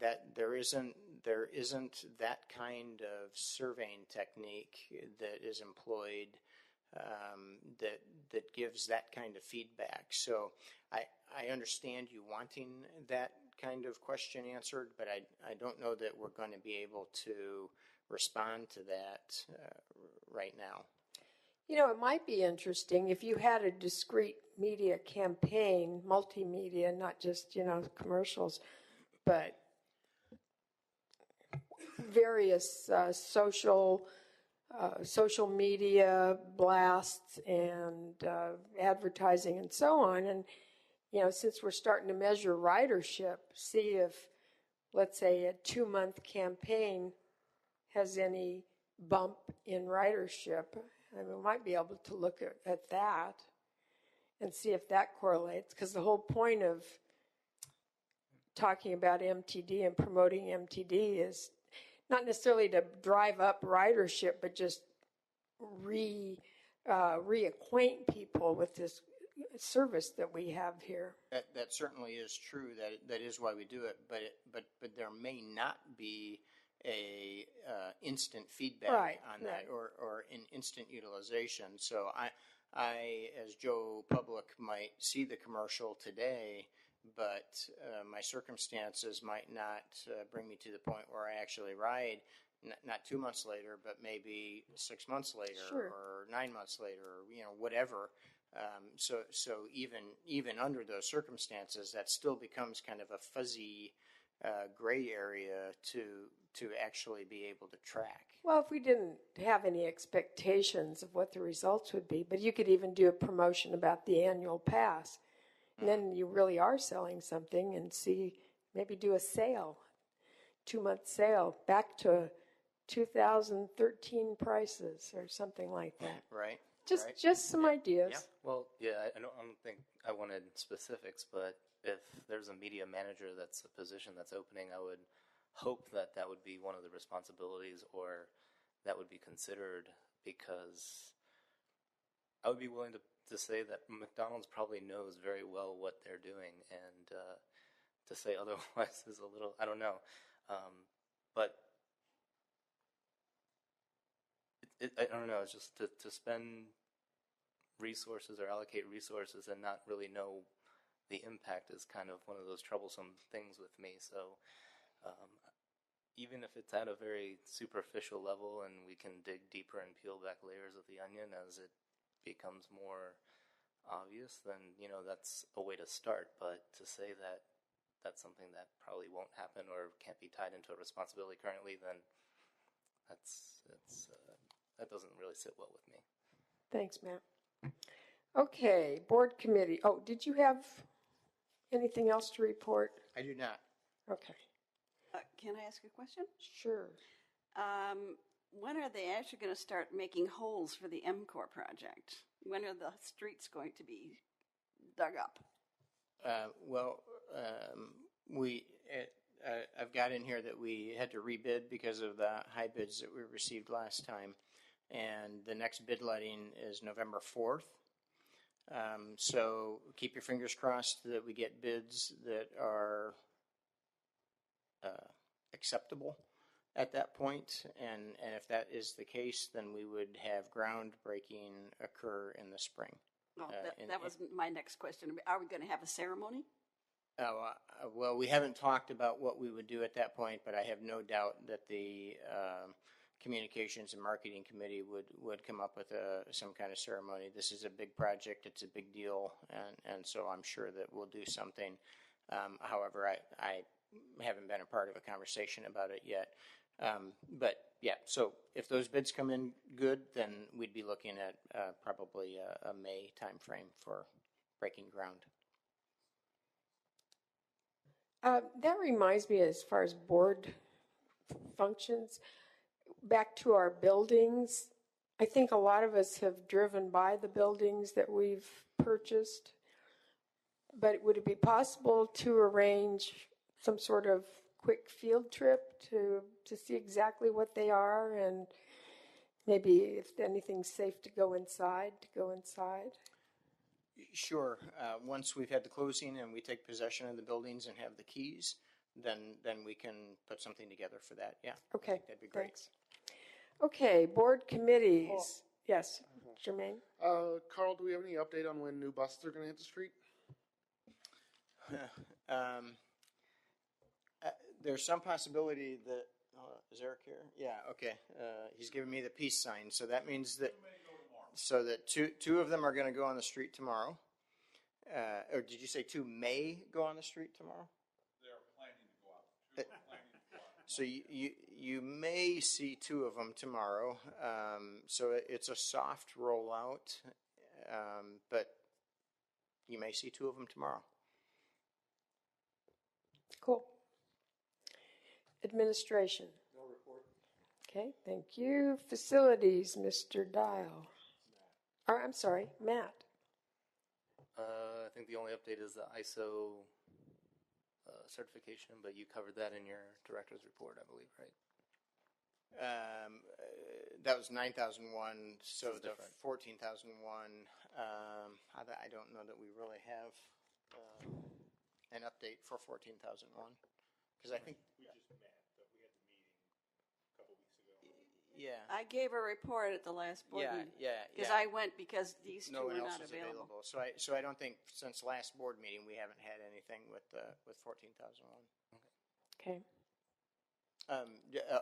That there isn't that kind of surveying technique that is employed that gives that kind of feedback. So I understand you wanting that kind of question answered, but I don't know that we're going to be able to respond to that right now. It might be interesting if you had a discrete media campaign, multimedia, not just, commercials, but various social media blasts and advertising and so on. And, since we're starting to measure ridership, see if, let's say, a 2-month campaign has any bump in ridership. We might be able to look at that and see if that correlates, because the whole point of talking about MTD and promoting MTD is not necessarily to drive up ridership, but just reacquaint people with this service that we have here. That certainly is true. That is why we do it. But there may not be a instant feedback on that or an instant utilization. So I as Joe Public might see the commercial today, but my circumstances might not bring me to the point where I actually ride, not 2 months later, but maybe 6 months later, sure, or 9 months later, or, whatever. So even under those circumstances, that still becomes kind of a fuzzy gray area to actually be able to track. Well, if we didn't have any expectations of what the results would be, but you could even do a promotion about the annual pass. And then you really are selling something, and maybe do a sale, 2-month sale, back to 2013 prices or something like that. Right. Just some ideas. Yeah. Well, yeah, I don't think I wanted specifics, but if there's a media manager that's a position that's opening, I would hope that would be one of the responsibilities, or that would be considered, because I would be willing to say that McDonald's probably knows very well what they're doing, and to say otherwise is a little, I don't know. But I don't know, it's just to spend resources or allocate resources and not really know the impact is kind of one of those troublesome things with me. So even if it's at a very superficial level and we can dig deeper and peel back layers of the onion as it becomes more obvious, then, that's a way to start. But to say that that's something that probably won't happen or can't be tied into a responsibility currently, then that doesn't really sit well with me. Thanks, Matt. Okay, board committee. Oh, did you have anything else to report? I do not. Okay. Can I ask a question? Sure. When are they actually going to start making holes for the MCOR project? When are the streets going to be dug up? I've got in here that we had to rebid because of the high bids that we received last time. And the next bid letting is November 4th. So keep your fingers crossed that we get bids that are acceptable at that point. And if that is the case, then we would have groundbreaking occur in the spring. Oh, that was my next question. Are we going to have a ceremony? Well, we haven't talked about what we would do at that point, but I have no doubt that the Communications and Marketing Committee would come up with some kind of ceremony. This is a big project. It's a big deal, and so I'm sure that we'll do something. However, I haven't been a part of a conversation about it yet. But yeah, so if those bids come in good, then we'd be looking at probably a May timeframe for breaking ground. That reminds me, as far as board functions, back to our buildings. I think a lot of us have driven by the buildings that we've purchased, but would it be possible to arrange some sort of quick field trip to see exactly what they are, and maybe if anything's safe to go inside, Sure. Once we've had the closing and we take possession of the buildings and have the keys, then we can put something together for that. Yeah. Okay. That'd be great. Thanks. Okay, board committees. Yes, Jermaine? Carl, do we have any update on when new buses are going to hit the street? There's some possibility that, is Eric here? Yeah, okay. He's giving me the peace sign. So that means that, two of them are going to go on the street tomorrow. Or did you say two may go on the street tomorrow? They're planning to go out. Two are planning to go out. So you may see two of them tomorrow. So it's a soft rollout, but you may see two of them tomorrow. Cool. Administration. No report. Okay, thank you. Facilities, Mr. Dial. Or, I'm sorry, Matt. I think the only update is the ISO certification, but you covered that in your director's report, I believe, right? That was 9001, so the different. 14,001. I don't know that we really have an update for 14,001, because I think We just met, but we had the meeting a couple weeks ago. yeah. I gave a report at the last board meeting. Because I went because these two No one were else not is available. So I don't think since last board meeting we haven't had anything with 14,001. Okay.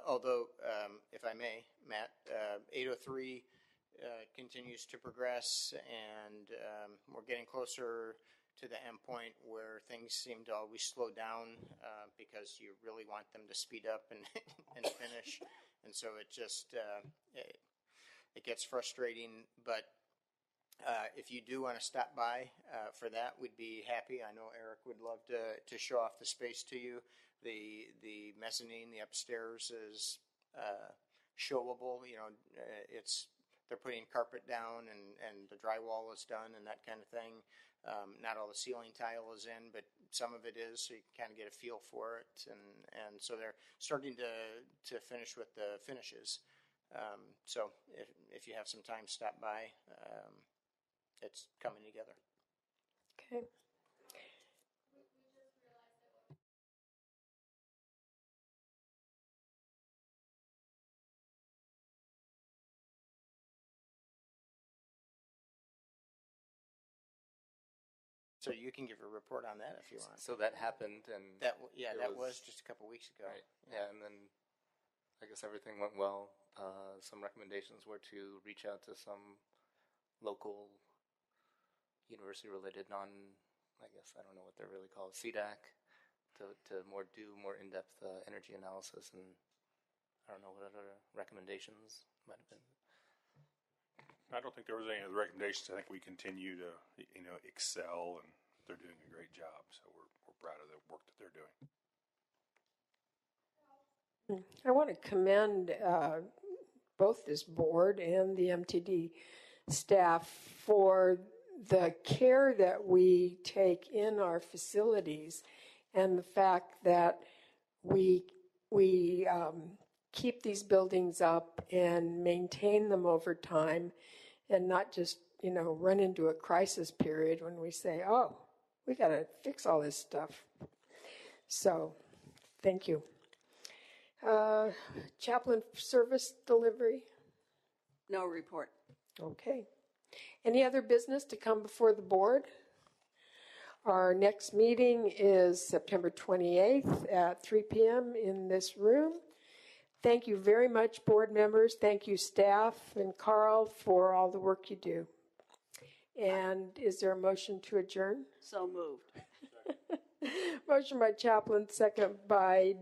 Although, if I may, Matt, 803 continues to progress, and we're getting closer to the end point where things seem to always slow down because you really want them to speed up and finish, and so it just it gets frustrating. But if you do want to stop by for that, we'd be happy. I know Eric would love to show off the space to you. The mezzanine, the upstairs is showable. You know, they're putting carpet down and the drywall is done and that kind of thing. Not all the ceiling tile is in, but some of it is, so you can kind of get a feel for it. And so they're starting to finish with the finishes. So if you have some time, stop by. It's coming together. Okay. So you can give a report on that if you want. So that happened, and That was just a couple weeks ago. right. Yeah, and then I guess everything went well. Some recommendations were to reach out to some local, university-related I guess I don't know what they're really called, CDAC, to do more in-depth energy analysis, and I don't know what other recommendations might have been. I don't think there was any other recommendations. I think we continue to, excel, and they're doing a great job. So we're proud of the work that they're doing. I want to commend both this board and the MTD staff for the care that we take in our facilities, and the fact that we keep these buildings up and maintain them over time, and not just run into a crisis period when we say, oh, we got to fix all this stuff. So thank you. Chaplain service delivery? No report. Okay. Any other business to come before the board? Our next meeting is September 28th at 3 p.m. in this room. Thank you very much, board members. Thank you, staff, and Carl, for all the work you do. And is there a motion to adjourn? So moved. Motion by Chaplain, second by